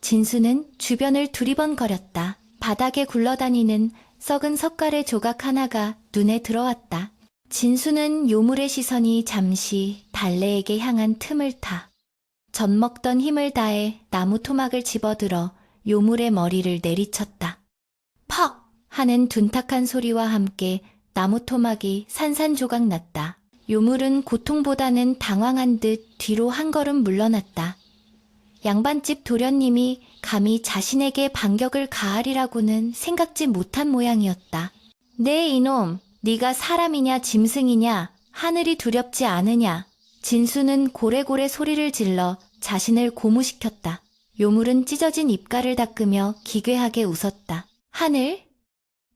진수는 주변을 두리번거렸다. 바닥에 굴러다니는 썩은 석가래 조각 하나가 눈에 들어왔다. 진수는 요물의 시선이 잠시 달래에게 향한 틈을 타. 젖먹던 힘을 다해 나무 토막을 집어들어 요물의 머리를 내리쳤다. 퍽! 하는 둔탁한 소리와 함께 나무 토막이 산산조각 났다. 요물은 고통보다는 당황한 듯 뒤로 한 걸음 물러났다. 양반집 도련님이 감히 자신에게 반격을 가하리라고는 생각지 못한 모양이었다. 네 이놈, 네가 사람이냐 짐승이냐, 하늘이 두렵지 않으냐. 진수는 고래고래 소리를 질러 자신을 고무시켰다. 요물은 찢어진 입가를 닦으며 기괴하게 웃었다. 하늘?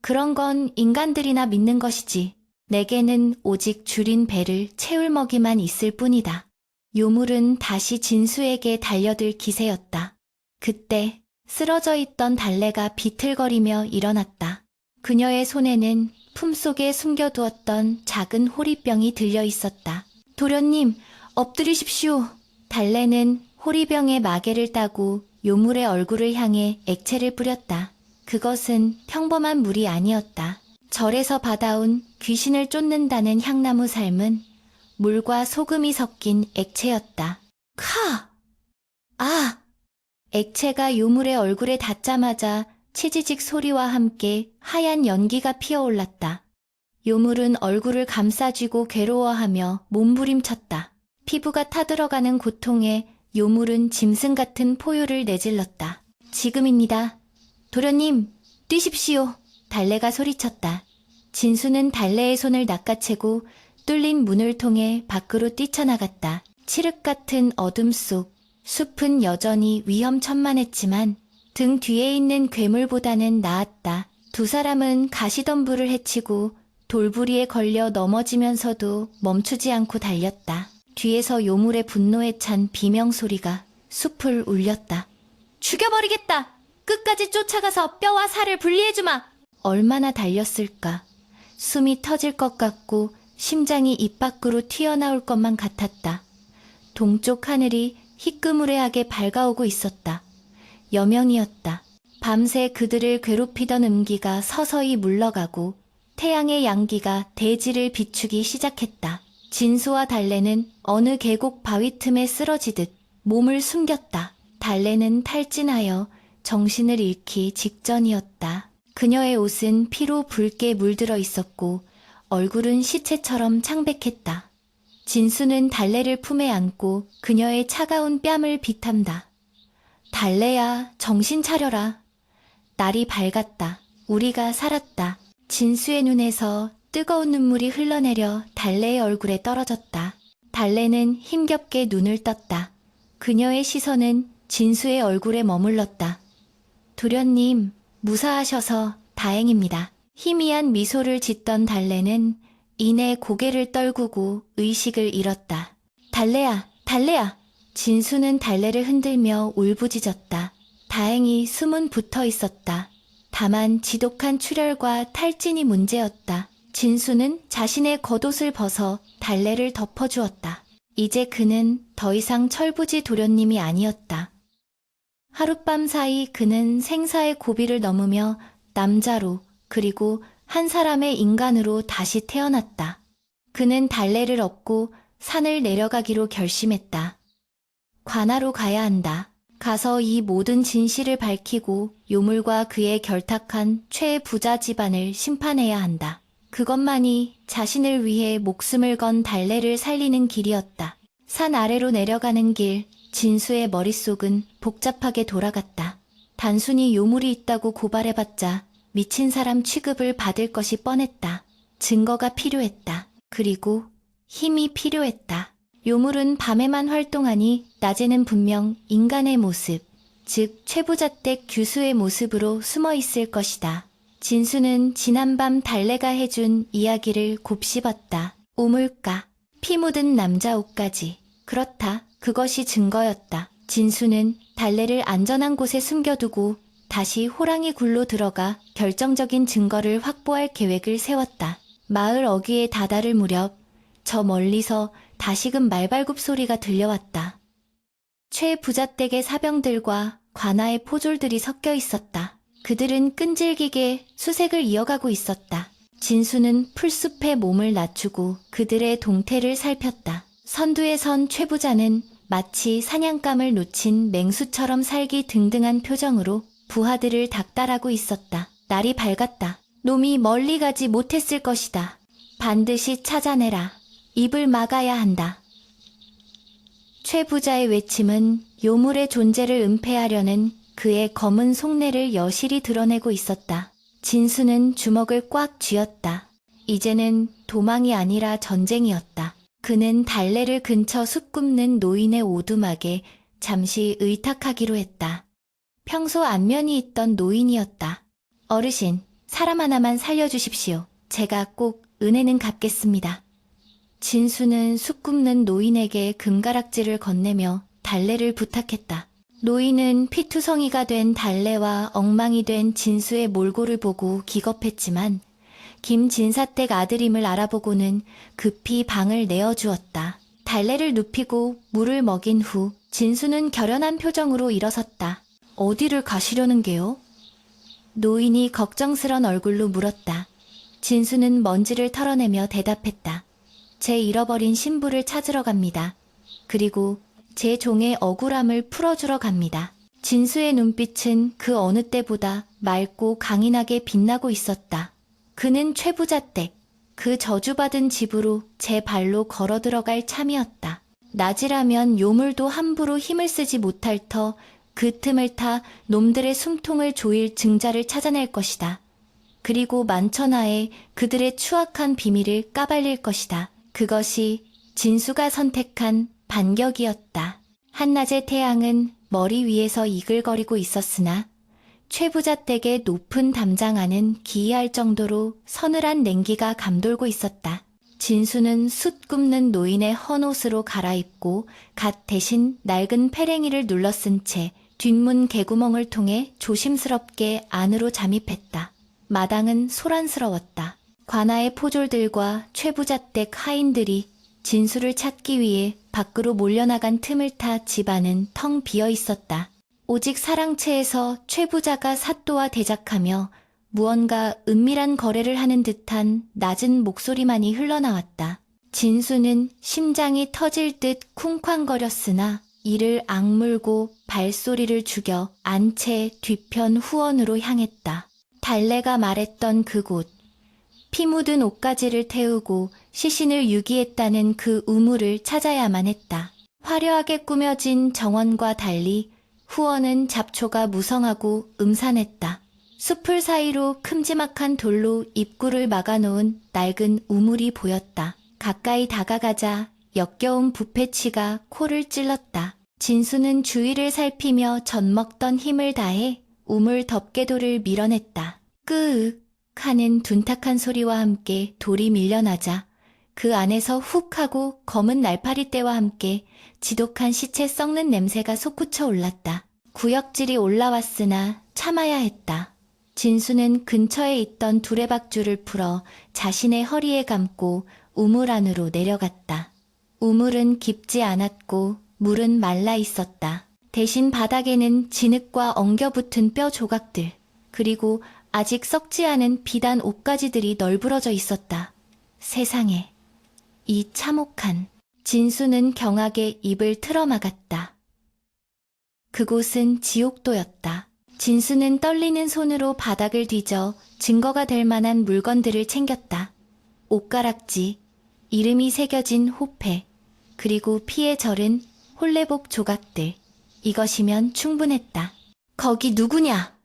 그런 건 인간들이나 믿는 것이지. 내게는 오직 줄인 배를 채울 먹이만 있을 뿐이다. 요물은 다시 진수에게 달려들 기세였다. 그때 쓰러져 있던 달래가 비틀거리며 일어났다. 그녀의 손에는 품속에 숨겨두었던 작은 호리병이 들려 있었다. 도련님, 엎드리십시오. 달래는 호리병에 마개를 따고 요물의 얼굴을 향해 액체를 뿌렸다. 그것은 평범한 물이 아니었다. 절에서 받아온 귀신을 쫓는다는 향나무 삶은 물과 소금이 섞인 액체였다. 카! 아! 액체가 요물의 얼굴에 닿자마자 치지직 소리와 함께 하얀 연기가 피어올랐다. 요물은 얼굴을 감싸쥐고 괴로워하며 몸부림쳤다. 피부가 타들어가는 고통에 요물은 짐승 같은 포효를 내질렀다. 지금입니다. 도련님, 뛰십시오. 달래가 소리쳤다. 진수는 달래의 손을 낚아채고 뚫린 문을 통해 밖으로 뛰쳐나갔다. 칠흑 같은 어둠 속 숲은 여전히 위험천만했지만 등 뒤에 있는 괴물보다는 나았다. 두 사람은 가시덤불을 헤치고 돌부리에 걸려 넘어지면서도 멈추지 않고 달렸다. 뒤에서 요물의 분노에 찬 비명소리가 숲을 울렸다. 죽여버리겠다! 끝까지 쫓아가서 뼈와 살을 분리해주마! 얼마나 달렸을까? 숨이 터질 것 같고 심장이 입 밖으로 튀어나올 것만 같았다. 동쪽 하늘이 희끄무레하게 밝아오고 있었다. 여명이었다. 밤새 그들을 괴롭히던 음기가 서서히 물러가고 태양의 양기가 대지를 비추기 시작했다. 진수와 달래는 어느 계곡 바위 틈에 쓰러지듯 몸을 숨겼다. 달래는 탈진하여 정신을 잃기 직전이었다. 그녀의 옷은 피로 붉게 물들어 있었고 얼굴은 시체처럼 창백했다. 진수는 달래를 품에 안고 그녀의 차가운 뺨을 비탐다. 달래야, 정신 차려라. 날이 밝았다. 우리가 살았다. 진수의 눈에서 뜨거운 눈물이 흘러내려 달래의 얼굴에 떨어졌다. 달래는 힘겹게 눈을 떴다. 그녀의 시선은 진수의 얼굴에 머물렀다. 도련님, 무사하셔서 다행입니다. 희미한 미소를 짓던 달래는 이내 고개를 떨구고 의식을 잃었다. 달래야, 달래야! 진수는 달래를 흔들며 울부짖었다. 다행히 숨은 붙어 있었다. 다만 지독한 출혈과 탈진이 문제였다. 진수는 자신의 겉옷을 벗어 달래를 덮어주었다. 이제 그는 더 이상 철부지 도련님이 아니었다. 하룻밤 사이 그는 생사의 고비를 넘으며 남자로 그리고 한 사람의 인간으로 다시 태어났다. 그는 달래를 업고 산을 내려가기로 결심했다. 관아로 가야 한다. 가서 이 모든 진실을 밝히고 요물과 그의 결탁한 최부자 집안을 심판해야 한다. 그것만이 자신을 위해 목숨을 건 달래를 살리는 길이었다. 산 아래로 내려가는 길, 진수의 머릿속은 복잡하게 돌아갔다. 단순히 요물이 있다고 고발해봤자 미친 사람 취급을 받을 것이 뻔했다. 증거가 필요했다. 그리고 힘이 필요했다. 요물은 밤에만 활동하니 낮에는 분명 인간의 모습, 즉 최부자댁 규수의 모습으로 숨어 있을 것이다. 진수는 지난밤 달래가 해준 이야기를 곱씹었다. 우물가, 피 묻은 남자 옷까지. 그렇다. 그것이 증거였다. 진수는 달래를 안전한 곳에 숨겨두고 다시 호랑이 굴로 들어가 결정적인 증거를 확보할 계획을 세웠다. 마을 어귀에 다다를 무렵 저 멀리서 다시금 말발굽 소리가 들려왔다. 최 부잣댁의 사병들과 관아의 포졸들이 섞여 있었다. 그들은 끈질기게 수색을 이어가고 있었다. 진수는 풀숲에 몸을 낮추고 그들의 동태를 살폈다. 선두에 선 최 부자는 마치 사냥감을 놓친 맹수처럼 살기 등등한 표정으로 부하들을 닥달하고 있었다. 날이 밝았다. 놈이 멀리 가지 못했을 것이다. 반드시 찾아내라. 입을 막아야 한다. 최 부자의 외침은 요물의 존재를 은폐하려는 그의 검은 속내를 여실히 드러내고 있었다. 진수는 주먹을 꽉 쥐었다. 이제는 도망이 아니라 전쟁이었다. 그는 달래를 근처 숲 굽는 노인의 오두막에 잠시 의탁하기로 했다. 평소 안면이 있던 노인이었다. 어르신, 사람 하나만 살려주십시오. 제가 꼭 은혜는 갚겠습니다. 진수는 숲 굽는 노인에게 금가락지를 건네며 달래를 부탁했다. 노인은 피투성이가 된 달래와 엉망이 된 진수의 몰골을 보고 기겁했지만 김진사댁 아들임을 알아보고는 급히 방을 내어주었다. 달래를 눕히고 물을 먹인 후 진수는 결연한 표정으로 일어섰다. 어디를 가시려는 게요? 노인이 걱정스런 얼굴로 물었다. 진수는 먼지를 털어내며 대답했다. 제 잃어버린 신부를 찾으러 갑니다. 그리고 제 종의 억울함을 풀어주러 갑니다. 진수의 눈빛은 그 어느 때보다 맑고 강인하게 빛나고 있었다. 그는 최 부잣댁, 그 저주받은 집으로 제 발로 걸어 들어갈 참이었다. 낮이라면 요물도 함부로 힘을 쓰지 못할 터 그 틈을 타 놈들의 숨통을 조일 증자를 찾아낼 것이다. 그리고 만천하에 그들의 추악한 비밀을 까발릴 것이다. 그것이 진수가 선택한 반격이었다. 한낮의 태양은 머리 위에서 이글거리고 있었으나 최 부잣댁의 높은 담장 안은 기이할 정도로 서늘한 냉기가 감돌고 있었다. 진수는 숯 굽는 노인의 헌옷으로 갈아입고 갓 대신 낡은 페랭이를 눌러쓴 채 뒷문 개구멍을 통해 조심스럽게 안으로 잠입했다. 마당은 소란스러웠다. 관아의 포졸들과 최 부잣댁 하인들이 진수를 찾기 위해 밖으로 몰려나간 틈을 타 집안은 텅 비어 있었다. 오직 사랑채에서 최 부자가 사또와 대작하며 무언가 은밀한 거래를 하는 듯한 낮은 목소리만이 흘러나왔다. 진수는 심장이 터질 듯 쿵쾅거렸으나 이를 악물고 발소리를 죽여 안채 뒤편 후원으로 향했다. 달래가 말했던 그곳, 피 묻은 옷가지를 태우고 시신을 유기했다는 그 우물을 찾아야만 했다. 화려하게 꾸며진 정원과 달리 후원은 잡초가 무성하고 음산했다. 숲을 사이로 큼지막한 돌로 입구를 막아놓은 낡은 우물이 보였다. 가까이 다가가자 역겨운 부패치가 코를 찔렀다. 진수는 주위를 살피며 젖먹던 힘을 다해 우물 덮개돌을 밀어냈다. 끄윽 하는 둔탁한 소리와 함께 돌이 밀려나자 그 안에서 훅 하고 검은 날파리떼와 함께 지독한 시체 썩는 냄새가 솟구쳐 올랐다. 구역질이 올라왔으나 참아야 했다. 진수는 근처에 있던 두레박줄을 풀어 자신의 허리에 감고 우물 안으로 내려갔다. 우물은 깊지 않았고 물은 말라 있었다. 대신 바닥에는 진흙과 엉겨붙은 뼈 조각들, 그리고 아직 썩지 않은 비단 옷가지들이 널브러져 있었다. 세상에, 이 참혹한. 진수는 경악에 입을 틀어막았다. 그곳은 지옥도였다. 진수는 떨리는 손으로 바닥을 뒤져 증거가 될 만한 물건들을 챙겼다. 옷가락지, 이름이 새겨진 호패, 그리고 피에 절은 홀레복 조각들. 이것이면 충분했다. 거기 누구냐?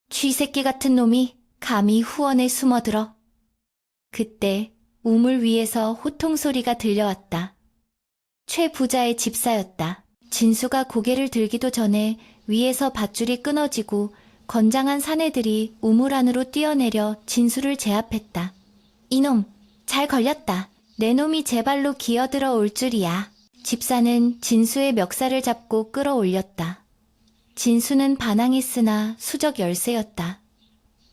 쥐새끼 같은 놈이 감히 후원에 숨어들어. 그때 우물 위에서 호통 소리가 들려왔다. 최 부자의 집사였다. 진수가 고개를 들기도 전에 위에서 밧줄이 끊어지고 건장한 사내들이 우물 안으로 뛰어내려 진수를 제압했다. 이놈, 잘 걸렸다. 내 놈이 제 발로 기어들어 올 줄이야. 집사는 진수의 멱살을 잡고 끌어올렸다. 진수는 반항했으나 수적 열세였다.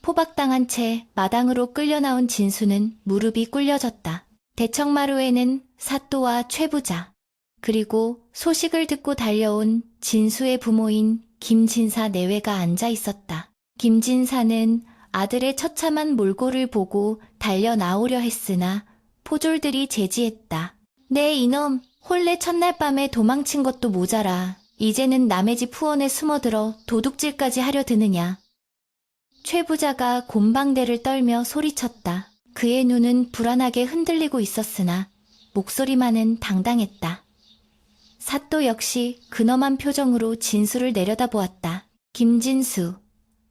포박당한 채 마당으로 끌려나온 진수는 무릎이 꿇려졌다. 대청마루에는 사또와 최부자, 그리고 소식을 듣고 달려온 진수의 부모인 김진사 내외가 앉아 있었다. 김진사는 아들의 처참한 몰골을 보고 달려 나오려 했으나 포졸들이 제지했다. 네 이놈, 혼례 첫날 밤에 도망친 것도 모자라 이제는 남의 집 후원에 숨어들어 도둑질까지 하려 드느냐. 최 부자가 곤방대를 떨며 소리쳤다. 그의 눈은 불안하게 흔들리고 있었으나 목소리만은 당당했다. 사또 역시 근엄한 표정으로 진수를 내려다보았다. 김진수,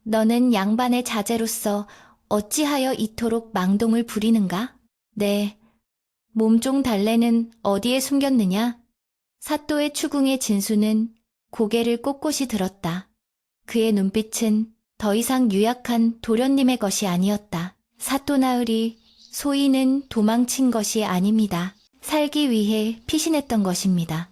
너는 양반의 자제로서 어찌하여 이토록 망동을 부리는가? 네, 몸종 달래는 어디에 숨겼느냐? 사또의 추궁에 진수는 고개를 꼿꼿이 들었다. 그의 눈빛은 더 이상 유약한 도련님의 것이 아니었다. 사또 나으리, 소인은 도망친 것이 아닙니다. 살기 위해 피신했던 것입니다.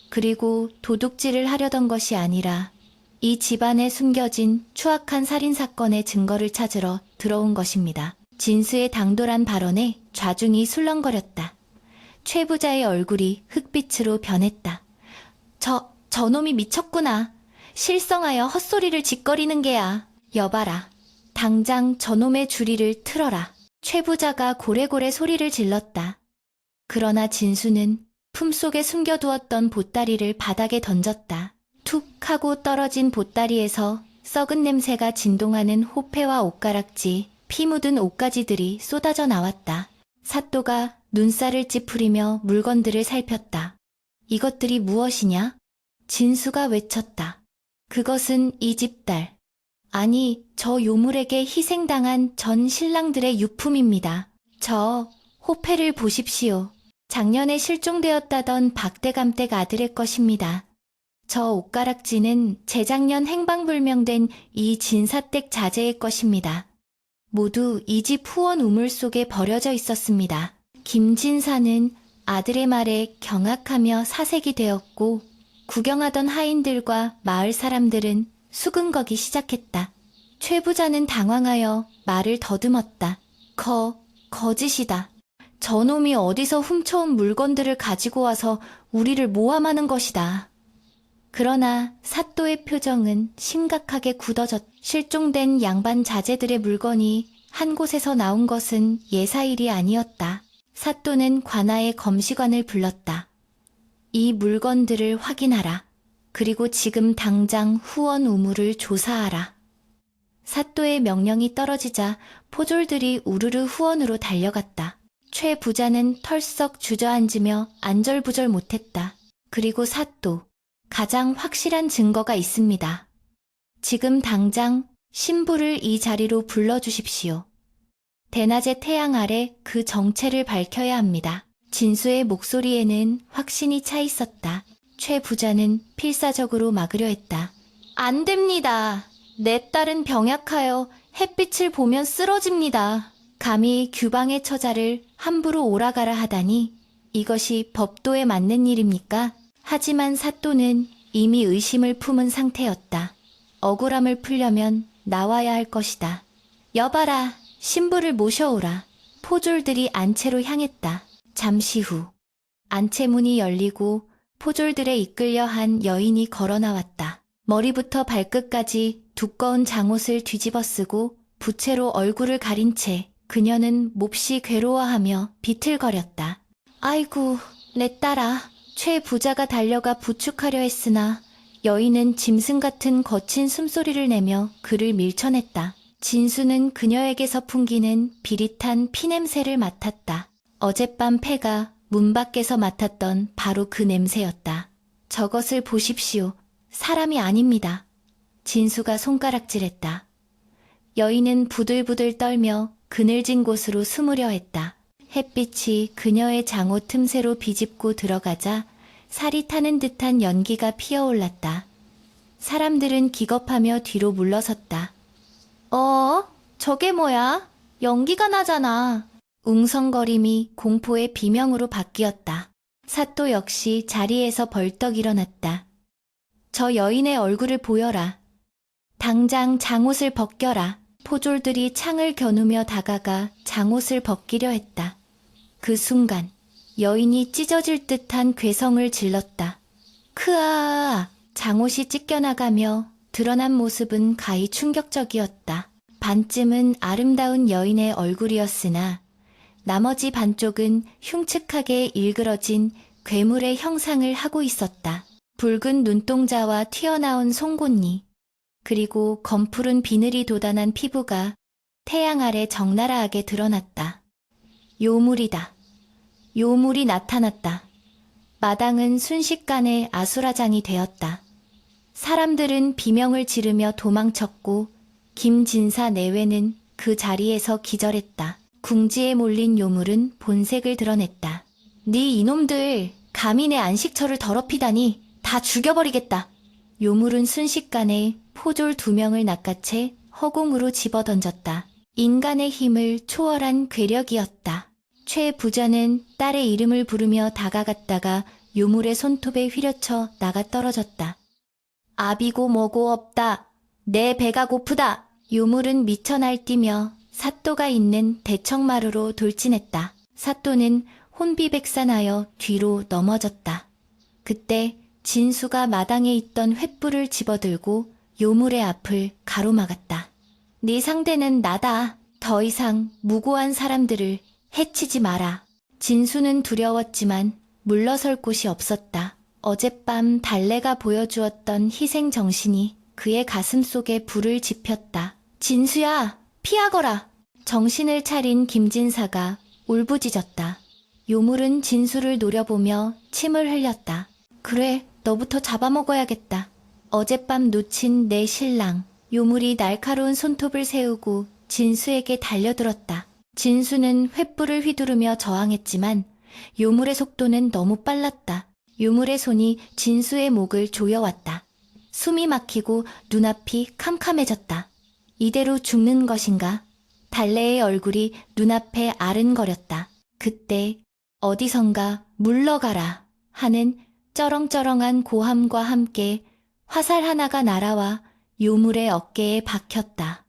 그리고 도둑질을 하려던 것이 아니라 이 집안에 숨겨진 추악한 살인사건의 증거를 찾으러 들어온 것입니다. 진수의 당돌한 발언에 좌중이 술렁거렸다. 최 부자의 얼굴이 흑빛으로 변했다. 저놈이 미쳤구나. 실성하여 헛소리를 짓거리는 게야. 여봐라. 당장 저놈의 주리를 틀어라. 최 부자가 고래고래 소리를 질렀다. 그러나 진수는 품속에 숨겨두었던 보따리를 바닥에 던졌다. 툭 하고 떨어진 보따리에서 썩은 냄새가 진동하는 호패와 옷가락지, 피 묻은 옷가지들이 쏟아져 나왔다. 사또가 눈살을 찌푸리며 물건들을 살폈다. 이것들이 무엇이냐? 진수가 외쳤다. 그것은 이 집 딸, 아니 저 요물에게 희생당한 전 신랑들의 유품입니다. 저 호패를 보십시오. 작년에 실종되었다던 박대감댁 아들의 것입니다. 저 옷가락지는 재작년 행방불명된 이 진사댁 자제의 것입니다. 모두 이 집 후원 우물 속에 버려져 있었습니다. 김진사는 아들의 말에 경악하며 사색이 되었고 구경하던 하인들과 마을 사람들은 수근거기 시작했다. 최 부자는 당황하여 말을 더듬었다. 거짓이다. 저놈이 어디서 훔쳐온 물건들을 가지고 와서 우리를 모함하는 것이다. 그러나 사또의 표정은 심각하게 굳어졌다. 실종된 양반 자제들의 물건이 한 곳에서 나온 것은 예사일이 아니었다. 사또는 관아의 검시관을 불렀다. 이 물건들을 확인하라. 그리고 지금 당장 후원 우물을 조사하라. 사또의 명령이 떨어지자 포졸들이 우르르 후원으로 달려갔다. 최 부자는 털썩 주저앉으며 안절부절 못했다. 그리고 사또, 가장 확실한 증거가 있습니다. 지금 당장 신부를 이 자리로 불러주십시오. 대낮의 태양 아래 그 정체를 밝혀야 합니다. 진수의 목소리에는 확신이 차 있었다. 최 부자는 필사적으로 막으려 했다. 안 됩니다. 내 딸은 병약하여 햇빛을 보면 쓰러집니다. 감히 규방의 처자를 함부로 오라가라 하다니 이것이 법도에 맞는 일입니까? 하지만 사또는 이미 의심을 품은 상태였다. 억울함을 풀려면 나와야 할 것이다. 여봐라, 신부를 모셔오라. 포졸들이 안채로 향했다. 잠시 후 안채문이 열리고 포졸들에 이끌려 한 여인이 걸어 나왔다. 머리부터 발끝까지 두꺼운 장옷을 뒤집어 쓰고 부채로 얼굴을 가린 채 그녀는 몹시 괴로워하며 비틀거렸다. 아이고, 내 딸아. 최 부자가 달려가 부축하려 했으나 여인은 짐승 같은 거친 숨소리를 내며 그를 밀쳐냈다. 진수는 그녀에게서 풍기는 비릿한 피냄새를 맡았다. 어젯밤 폐가 문 밖에서 맡았던 바로 그 냄새였다. 저것을 보십시오. 사람이 아닙니다. 진수가 손가락질했다. 여인은 부들부들 떨며 그늘진 곳으로 숨으려 했다. 햇빛이 그녀의 장옷 틈새로 비집고 들어가자 살이 타는 듯한 연기가 피어올랐다. 사람들은 기겁하며 뒤로 물러섰다. 저게 뭐야? 연기가 나잖아. 웅성거림이 공포의 비명으로 바뀌었다. 사또 역시 자리에서 벌떡 일어났다. 저 여인의 얼굴을 보여라. 당장 장옷을 벗겨라. 포졸들이 창을 겨누며 다가가 장옷을 벗기려 했다. 그 순간 여인이 찢어질 듯한 괴성을 질렀다. 크아! 장옷이 찢겨나가며 드러난 모습은 가히 충격적이었다. 반쯤은 아름다운 여인의 얼굴이었으나 나머지 반쪽은 흉측하게 일그러진 괴물의 형상을 하고 있었다. 붉은 눈동자와 튀어나온 송곳니, 그리고 검푸른 비늘이 돋아난 피부가 태양 아래 적나라하게 드러났다. 요물이다. 요물이 나타났다. 마당은 순식간에 아수라장이 되었다. 사람들은 비명을 지르며 도망쳤고 김진사 내외는 그 자리에서 기절했다. 궁지에 몰린 요물은 본색을 드러냈다. 네 이놈들, 감히 내 안식처를 더럽히다니 다 죽여버리겠다. 요물은 순식간에 포졸 2명을 낚아채 허공으로 집어던졌다. 인간의 힘을 초월한 괴력이었다. 최 부자는 딸의 이름을 부르며 다가갔다가 요물의 손톱에 휘려쳐 나가 떨어졌다. 아비고 뭐고 없다. 내 배가 고프다. 요물은 미쳐 날뛰며 사또가 있는 대청마루로 돌진했다. 사또는 혼비백산하여 뒤로 넘어졌다. 그때 진수가 마당에 있던 횃불을 집어들고 요물의 앞을 가로막았다. 네 상대는 나다. 더 이상 무고한 사람들을 해치지 마라. 진수는 두려웠지만 물러설 곳이 없었다. 어젯밤 달래가 보여주었던 희생 정신이 그의 가슴 속에 불을 지폈다. 진수야, 피하거라. 정신을 차린 김진사가 울부짖었다. 요물은 진수를 노려보며 침을 흘렸다. 그래, 너부터 잡아먹어야겠다. 어젯밤 놓친 내 신랑. 요물이 날카로운 손톱을 세우고 진수에게 달려들었다. 진수는 횃불을 휘두르며 저항했지만 요물의 속도는 너무 빨랐다. 요물의 손이 진수의 목을 조여왔다. 숨이 막히고 눈앞이 캄캄해졌다. 이대로 죽는 것인가? 달래의 얼굴이 눈앞에 아른거렸다. 그때 어디선가 물러가라 하는 쩌렁쩌렁한 고함과 함께 화살 하나가 날아와 요물의 어깨에 박혔다.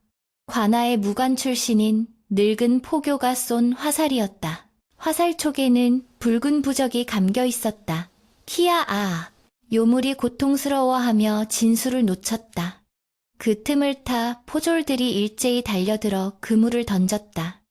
관아의 무관 출신인 늙은 포교가 쏜 화살이었다. 화살촉에는 붉은 부적이 감겨 있었다. 키야 아! 요물이 고통스러워하며 진수를 놓쳤다. 그 틈을 타 포졸들이 일제히 달려들어 그물을 던졌다.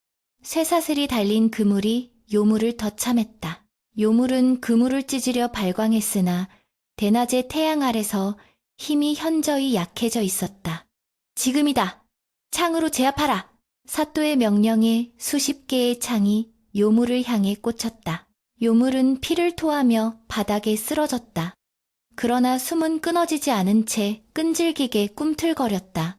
쇠사슬이 달린 그물이 요물을 덧참했다. 요물은 그물을 찢으려 발광했으나 대낮의 태양 아래서 힘이 현저히 약해져 있었다. 지금이다. 창으로 제압하라. 사또의 명령에 수십 개의 창이 요물을 향해 꽂혔다. 요물은 피를 토하며 바닥에 쓰러졌다. 그러나 숨은 끊어지지 않은 채 끈질기게 꿈틀거렸다.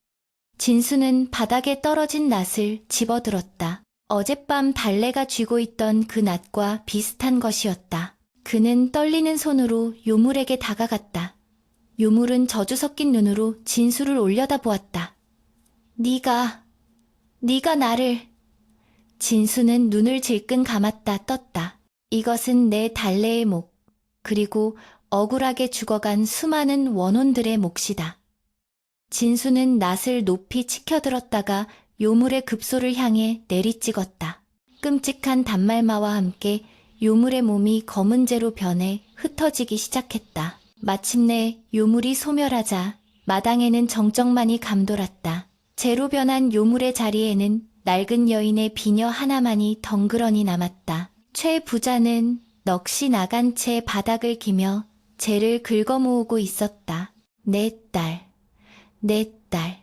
진수는 바닥에 떨어진 낫을 집어들었다. 어젯밤 달래가 쥐고 있던 그 낫과 비슷한 것이었다. 그는 떨리는 손으로 요물에게 다가갔다. 요물은 저주 섞인 눈으로 진수를 올려다보았다. 네가 나를... 진수는 눈을 질끈 감았다 떴다. 이것은 내 달래의 목, 그리고 억울하게 죽어간 수많은 원혼들의 몫이다. 진수는 낫을 높이 치켜들었다가 요물의 급소를 향해 내리찍었다. 끔찍한 단말마와 함께 요물의 몸이 검은재로 변해 흩어지기 시작했다. 마침내 요물이 소멸하자 마당에는 정적만이 감돌았다. 재로 변한 요물의 자리에는 낡은 여인의 비녀 하나만이 덩그러니 남았다. 최 부자는 넋이 나간 채 바닥을 기며 재를 긁어모으고 있었다. 내 딸, 내 딸.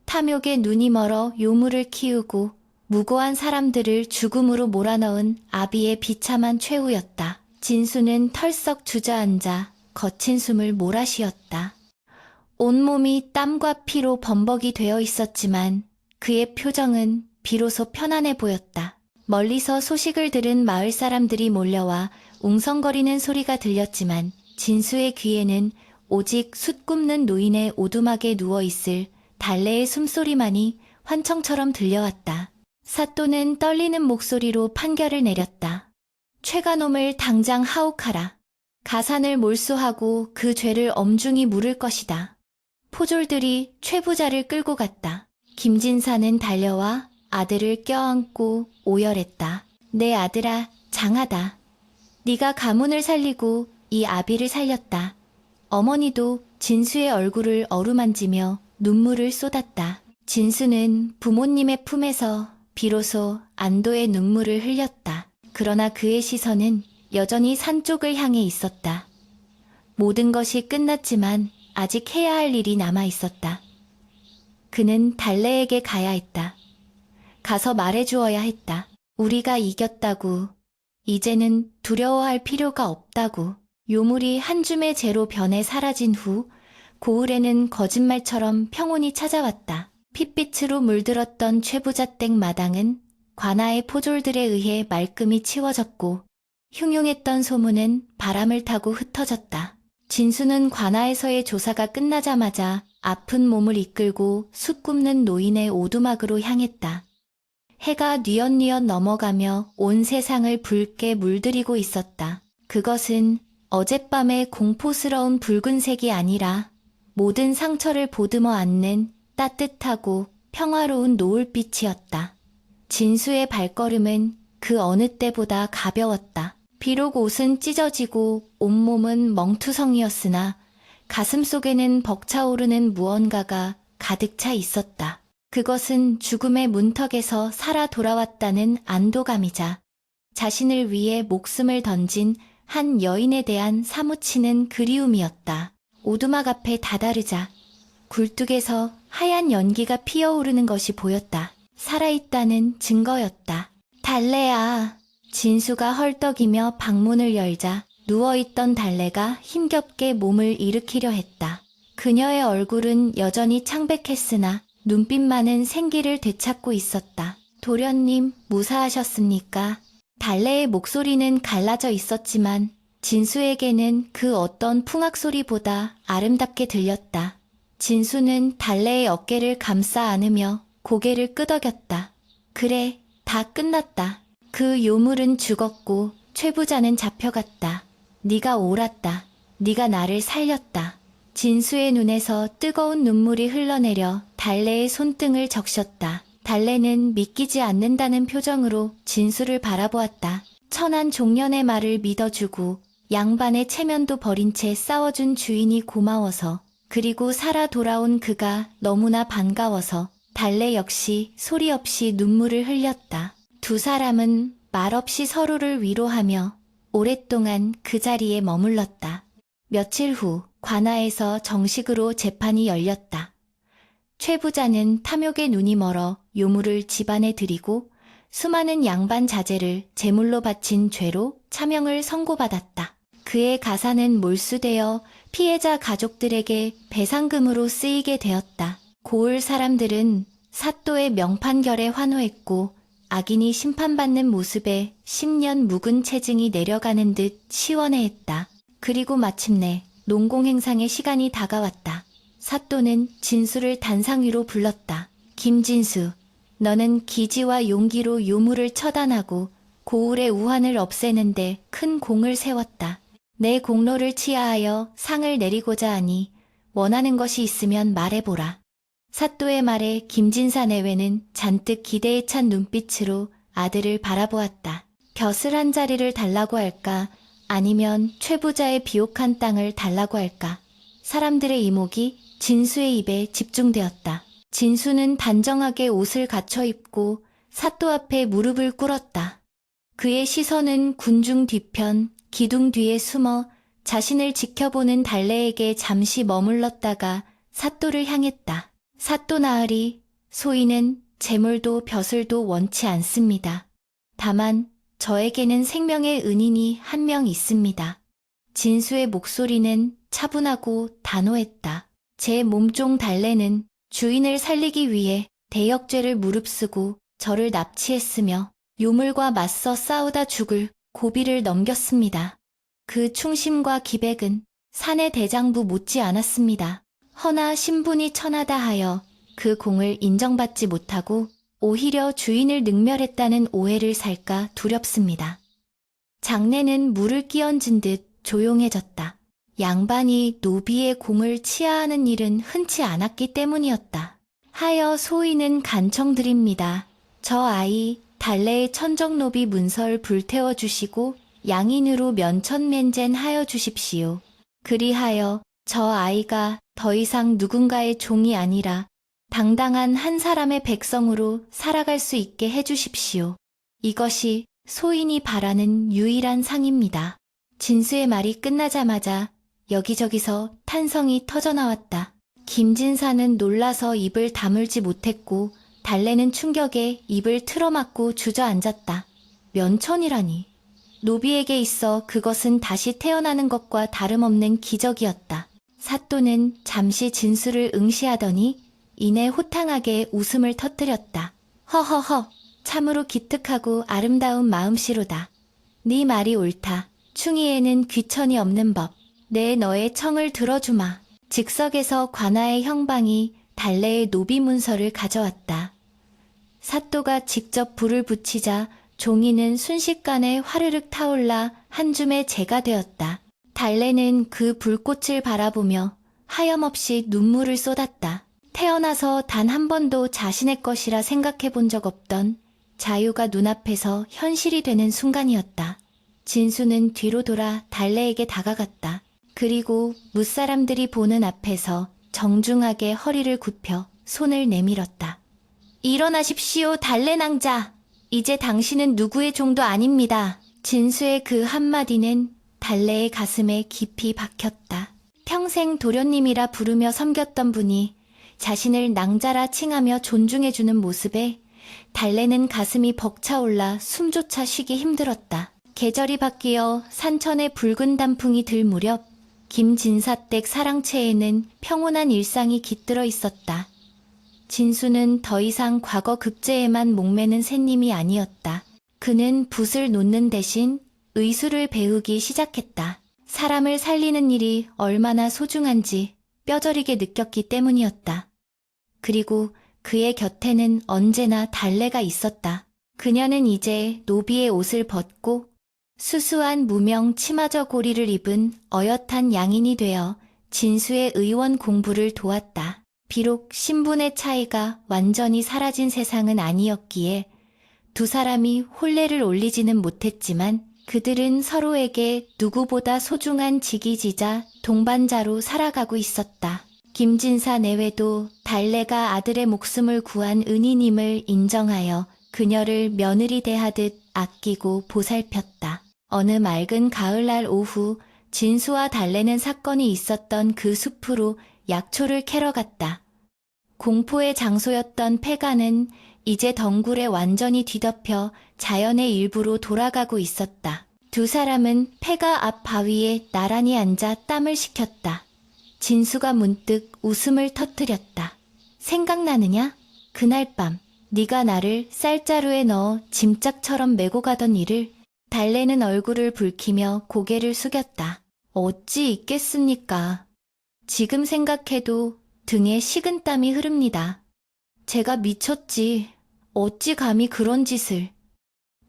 탐욕에 눈이 멀어 요물을 키우고 무고한 사람들을 죽음으로 몰아넣은 아비의 비참한 최후였다. 진수는 털썩 주저앉아 거친 숨을 몰아쉬었다. 온몸이 땀과 피로 범벅이 되어 있었지만 그의 표정은 비로소 편안해 보였다. 멀리서 소식을 들은 마을 사람들이 몰려와 웅성거리는 소리가 들렸지만 진수의 귀에는 오직 숯 굽는 노인의 오두막에 누워있을 달래의 숨소리만이 환청처럼 들려왔다. 사또는 떨리는 목소리로 판결을 내렸다. 최가놈을 당장 하옥하라. 가산을 몰수하고 그 죄를 엄중히 물을 것이다. 포졸들이 최 부자를 끌고 갔다. 김진사는 달려와 아들을 껴안고 오열했다. 내 아들아, 장하다. 네가 가문을 살리고 이 아비를 살렸다. 어머니도 진수의 얼굴을 어루만지며 눈물을 쏟았다. 진수는 부모님의 품에서 비로소 안도의 눈물을 흘렸다. 그러나 그의 시선은 여전히 산 쪽을 향해 있었다. 모든 것이 끝났지만 아직 해야 할 일이 남아 있었다. 그는 달래에게 가야 했다. 가서 말해주어야 했다. 우리가 이겼다고. 이제는 두려워할 필요가 없다고. 요물이 한 줌의 재로 변해 사라진 후 고을에는 거짓말처럼 평온이 찾아왔다. 핏빛으로 물들었던 최부잣댁 마당은 관아의 포졸들에 의해 말끔히 치워졌고 흉흉했던 소문은 바람을 타고 흩어졌다. 진수는 관아에서의 조사가 끝나자마자 아픈 몸을 이끌고 숯 굽는 노인의 오두막으로 향했다. 해가 뉘엿뉘엿 넘어가며 온 세상을 붉게 물들이고 있었다. 그것은 어젯밤의 공포스러운 붉은색이 아니라 모든 상처를 보듬어 안는 따뜻하고 평화로운 노을빛이었다. 진수의 발걸음은 그 어느 때보다 가벼웠다. 비록 옷은 찢어지고 온몸은 멍투성이었으나 가슴 속에는 벅차오르는 무언가가 가득 차 있었다. 그것은 죽음의 문턱에서 살아 돌아왔다는 안도감이자 자신을 위해 목숨을 던진 한 여인에 대한 사무치는 그리움이었다. 오두막 앞에 다다르자 굴뚝에서 하얀 연기가 피어오르는 것이 보였다. 살아있다는 증거였다. 달래야. 진수가 헐떡이며 방문을 열자 누워있던 달래가 힘겹게 몸을 일으키려 했다. 그녀의 얼굴은 여전히 창백했으나 눈빛만은 생기를 되찾고 있었다. 도련님, 무사하셨습니까? 달래의 목소리는 갈라져 있었지만 진수에게는 그 어떤 풍악소리보다 아름답게 들렸다. 진수는 달래의 어깨를 감싸 안으며 고개를 끄덕였다. 그래, 다 끝났다. 그 요물은 죽었고 최부자는 잡혀갔다. 네가 옳았다. 네가 나를 살렸다. 진수의 눈에서 뜨거운 눈물이 흘러내려 달래의 손등을 적셨다. 달래는 믿기지 않는다는 표정으로 진수를 바라보았다. 천한 종년의 말을 믿어주고 양반의 체면도 버린 채 싸워준 주인이 고마워서, 그리고 살아 돌아온 그가 너무나 반가워서 달래 역시 소리 없이 눈물을 흘렸다. 두 사람은 말없이 서로를 위로하며 오랫동안 그 자리에 머물렀다. 며칠 후 관아에서 정식으로 재판이 열렸다. 최 부자는 탐욕에 눈이 멀어 요물을 집안에 들이고 수많은 양반 자재를 제물로 바친 죄로 차명을 선고받았다. 그의 가사는 몰수되어 피해자 가족들에게 배상금으로 쓰이게 되었다. 고을 사람들은 사또의 명판결에 환호했고 악인이 심판받는 모습에 10년 묵은 체증이 내려가는 듯 시원해했다. 그리고 마침내 농공행상의 시간이 다가왔다. 사또는 진수를 단상 위로 불렀다. 김진수, 너는 기지와 용기로 요물을 처단하고 고을의 우환을 없애는데 큰 공을 세웠다. 내 공로를 치하하여 상을 내리고자 하니 원하는 것이 있으면 말해보라. 사또의 말에 김진사 내외는 잔뜩 기대에 찬 눈빛으로 아들을 바라보았다. 벼슬 한 자리를 달라고 할까, 아니면 최부자의 비옥한 땅을 달라고 할까. 사람들의 이목이 진수의 입에 집중되었다. 진수는 단정하게 옷을 갖춰 입고 사또 앞에 무릎을 꿇었다. 그의 시선은 군중 뒤편, 기둥 뒤에 숨어 자신을 지켜보는 달래에게 잠시 머물렀다가 사또를 향했다. 사또 나으리, 소인은 재물도 벼슬도 원치 않습니다. 다만 저에게는 생명의 은인이 한 명 있습니다. 진수의 목소리는 차분하고 단호했다. 제 몸종 달래는 주인을 살리기 위해 대역죄를 무릅쓰고 저를 납치했으며 요물과 맞서 싸우다 죽을 고비를 넘겼습니다. 그 충심과 기백은 사내 대장부 못지 않았습니다. 허나 신분이 천하다 하여 그 공을 인정받지 못하고 오히려 주인을 능멸했다는 오해를 살까 두렵습니다. 장내는 물을 끼얹은 듯 조용해졌다. 양반이 노비의 공을 치하하는 일은 흔치 않았기 때문이었다. 하여 소인은 간청드립니다. 저 아이 달래의 천정노비 문설 불태워 주시고 양인으로 면천맨젠 하여 주십시오. 그리하여 저 아이가 더 이상 누군가의 종이 아니라 당당한 한 사람의 백성으로 살아갈 수 있게 해주십시오. 이것이 소인이 바라는 유일한 상입니다. 진수의 말이 끝나자마자 여기저기서 탄성이 터져나왔다. 김진사는 놀라서 입을 다물지 못했고 달래는 충격에 입을 틀어막고 주저앉았다. 면천이라니. 노비에게 있어 그것은 다시 태어나는 것과 다름없는 기적이었다. 사또는 잠시 진수를 응시하더니 이내 호탕하게 웃음을 터뜨렸다. 허허허, 참으로 기특하고 아름다운 마음씨로다. 네 말이 옳다. 충이에는 귀천이 없는 법. 내 너의 청을 들어주마. 즉석에서 관아의 형방이 달래의 노비 문서를 가져왔다. 사또가 직접 불을 붙이자 종이는 순식간에 화르륵 타올라 한 줌의 재가 되었다. 달래는 그 불꽃을 바라보며 하염없이 눈물을 쏟았다. 태어나서 단 한 번도 자신의 것이라 생각해 본 적 없던 자유가 눈앞에서 현실이 되는 순간이었다. 진수는 뒤로 돌아 달래에게 다가갔다. 그리고 무사람들이 보는 앞에서 정중하게 허리를 굽혀 손을 내밀었다. 일어나십시오, 달래낭자. 이제 당신은 누구의 종도 아닙니다. 진수의 그 한마디는 달래의 가슴에 깊이 박혔다. 평생 도련님이라 부르며 섬겼던 분이 자신을 낭자라 칭하며 존중해주는 모습에 달래는 가슴이 벅차올라 숨조차 쉬기 힘들었다. 계절이 바뀌어 산천의 붉은 단풍이 들 무렵 김진사댁 사랑채에는 평온한 일상이 깃들어 있었다. 진수는 더 이상 과거 급제에만 목매는 새님이 아니었다. 그는 붓을 놓는 대신 의술을 배우기 시작했다. 사람을 살리는 일이 얼마나 소중한지 뼈저리게 느꼈기 때문이었다. 그리고 그의 곁에는 언제나 달래가 있었다. 그녀는 이제 노비의 옷을 벗고 수수한 무명 치마저고리를 입은 어엿한 양인이 되어 진수의 의원 공부를 도왔다. 비록 신분의 차이가 완전히 사라진 세상은 아니었기에 두 사람이 혼례를 올리지는 못했지만 그들은 서로에게 누구보다 소중한 직이지자 동반자로 살아가고 있었다. 김진사 내외도 달래가 아들의 목숨을 구한 은인임을 인정하여 그녀를 며느리 대하듯 아끼고 보살폈다. 어느 맑은 가을날 오후 진수와 달래는 사건이 있었던 그 숲으로 약초를 캐러 갔다. 공포의 장소였던 폐가는 이제 덩굴에 완전히 뒤덮여 자연의 일부로 돌아가고 있었다. 두 사람은 폐가 앞 바위에 나란히 앉아 땀을 식혔다. 진수가 문득 웃음을 터뜨렸다. 생각나느냐? 그날 밤 네가 나를 쌀자루에 넣어 짐짝처럼 메고 가던 일을. 달래는 얼굴을 붉히며 고개를 숙였다. 어찌 있겠습니까? 지금 생각해도 등에 식은땀이 흐릅니다. 제가 미쳤지. 어찌 감히 그런 짓을.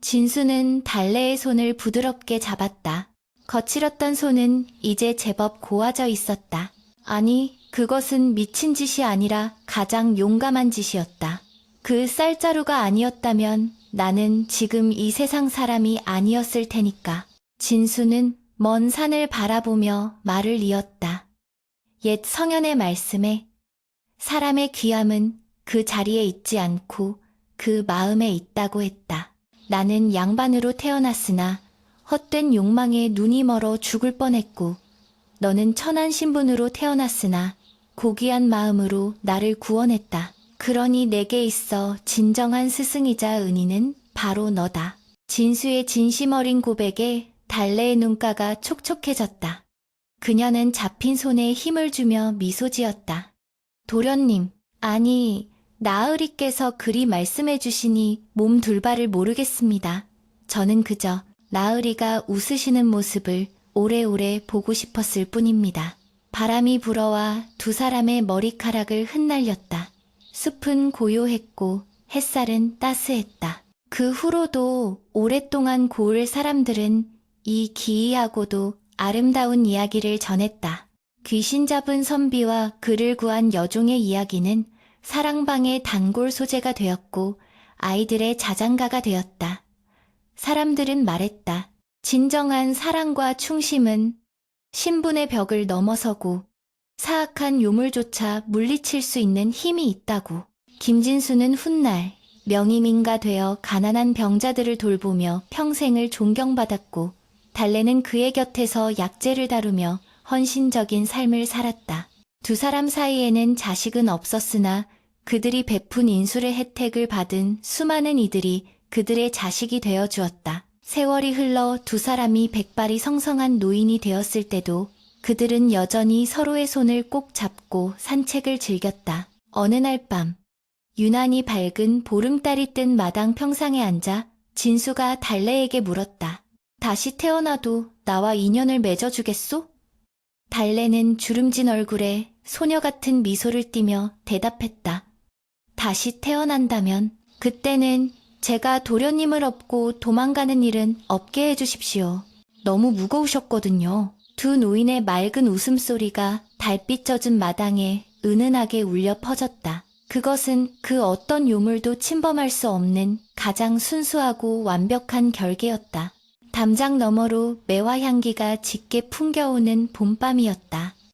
진수는 달래의 손을 부드럽게 잡았다. 거칠었던 손은 이제 제법 고와져 있었다. 아니, 그것은 미친 짓이 아니라 가장 용감한 짓이었다. 그 쌀자루가 아니었다면 나는 지금 이 세상 사람이 아니었을 테니까. 진수는 먼 산을 바라보며 말을 이었다. 옛 성현의 말씀에 사람의 귀함은 그 자리에 있지 않고 그 마음에 있다고 했다. 나는 양반으로 태어났으나 헛된 욕망에 눈이 멀어 죽을 뻔했고 너는 천한 신분으로 태어났으나 고귀한 마음으로 나를 구원했다. 그러니 내게 있어 진정한 스승이자 은인은 바로 너다. 진수의 진심 어린 고백에 달래의 눈가가 촉촉해졌다. 그녀는 잡힌 손에 힘을 주며 미소 지었다. 도련님, 아니, 나으리께서 그리 말씀해 주시니 몸 둘바를 모르겠습니다. 저는 그저 나으리가 웃으시는 모습을 오래오래 보고 싶었을 뿐입니다. 바람이 불어와 두 사람의 머리카락을 흩날렸다. 숲은 고요했고 햇살은 따스했다. 그 후로도 오랫동안 고을 사람들은 이 기이하고도 아름다운 이야기를 전했다. 귀신 잡은 선비와 그를 구한 여종의 이야기는 사랑방의 단골 소재가 되었고 아이들의 자장가가 되었다. 사람들은 말했다. 진정한 사랑과 충심은 신분의 벽을 넘어서고 사악한 요물조차 물리칠 수 있는 힘이 있다고. 김진수는 훗날 명의민가 되어 가난한 병자들을 돌보며 평생을 존경받았고 달래는 그의 곁에서 약재를 다루며 헌신적인 삶을 살았다. 두 사람 사이에는 자식은 없었으나 그들이 베푼 인술의 혜택을 받은 수많은 이들이 그들의 자식이 되어 주었다. 세월이 흘러 두 사람이 백발이 성성한 노인이 되었을 때도 그들은 여전히 서로의 손을 꼭 잡고 산책을 즐겼다. 어느 날 밤, 유난히 밝은 보름달이 뜬 마당 평상에 앉아 진수가 달래에게 물었다. 다시 태어나도 나와 인연을 맺어주겠소? 달래는 주름진 얼굴에 소녀 같은 미소를 띠며 대답했다. 다시 태어난다면 그때는 제가 도련님을 업고 도망가는 일은 없게 해주십시오. 너무 무거우셨거든요. 두 노인의 맑은 웃음소리가 달빛 젖은 마당에 은은하게 울려 퍼졌다. 그것은 그 어떤 요물도 침범할 수 없는 가장 순수하고 완벽한 결계였다. 담장 너머로 매화 향기가 짙게 풍겨오는 봄밤이었다.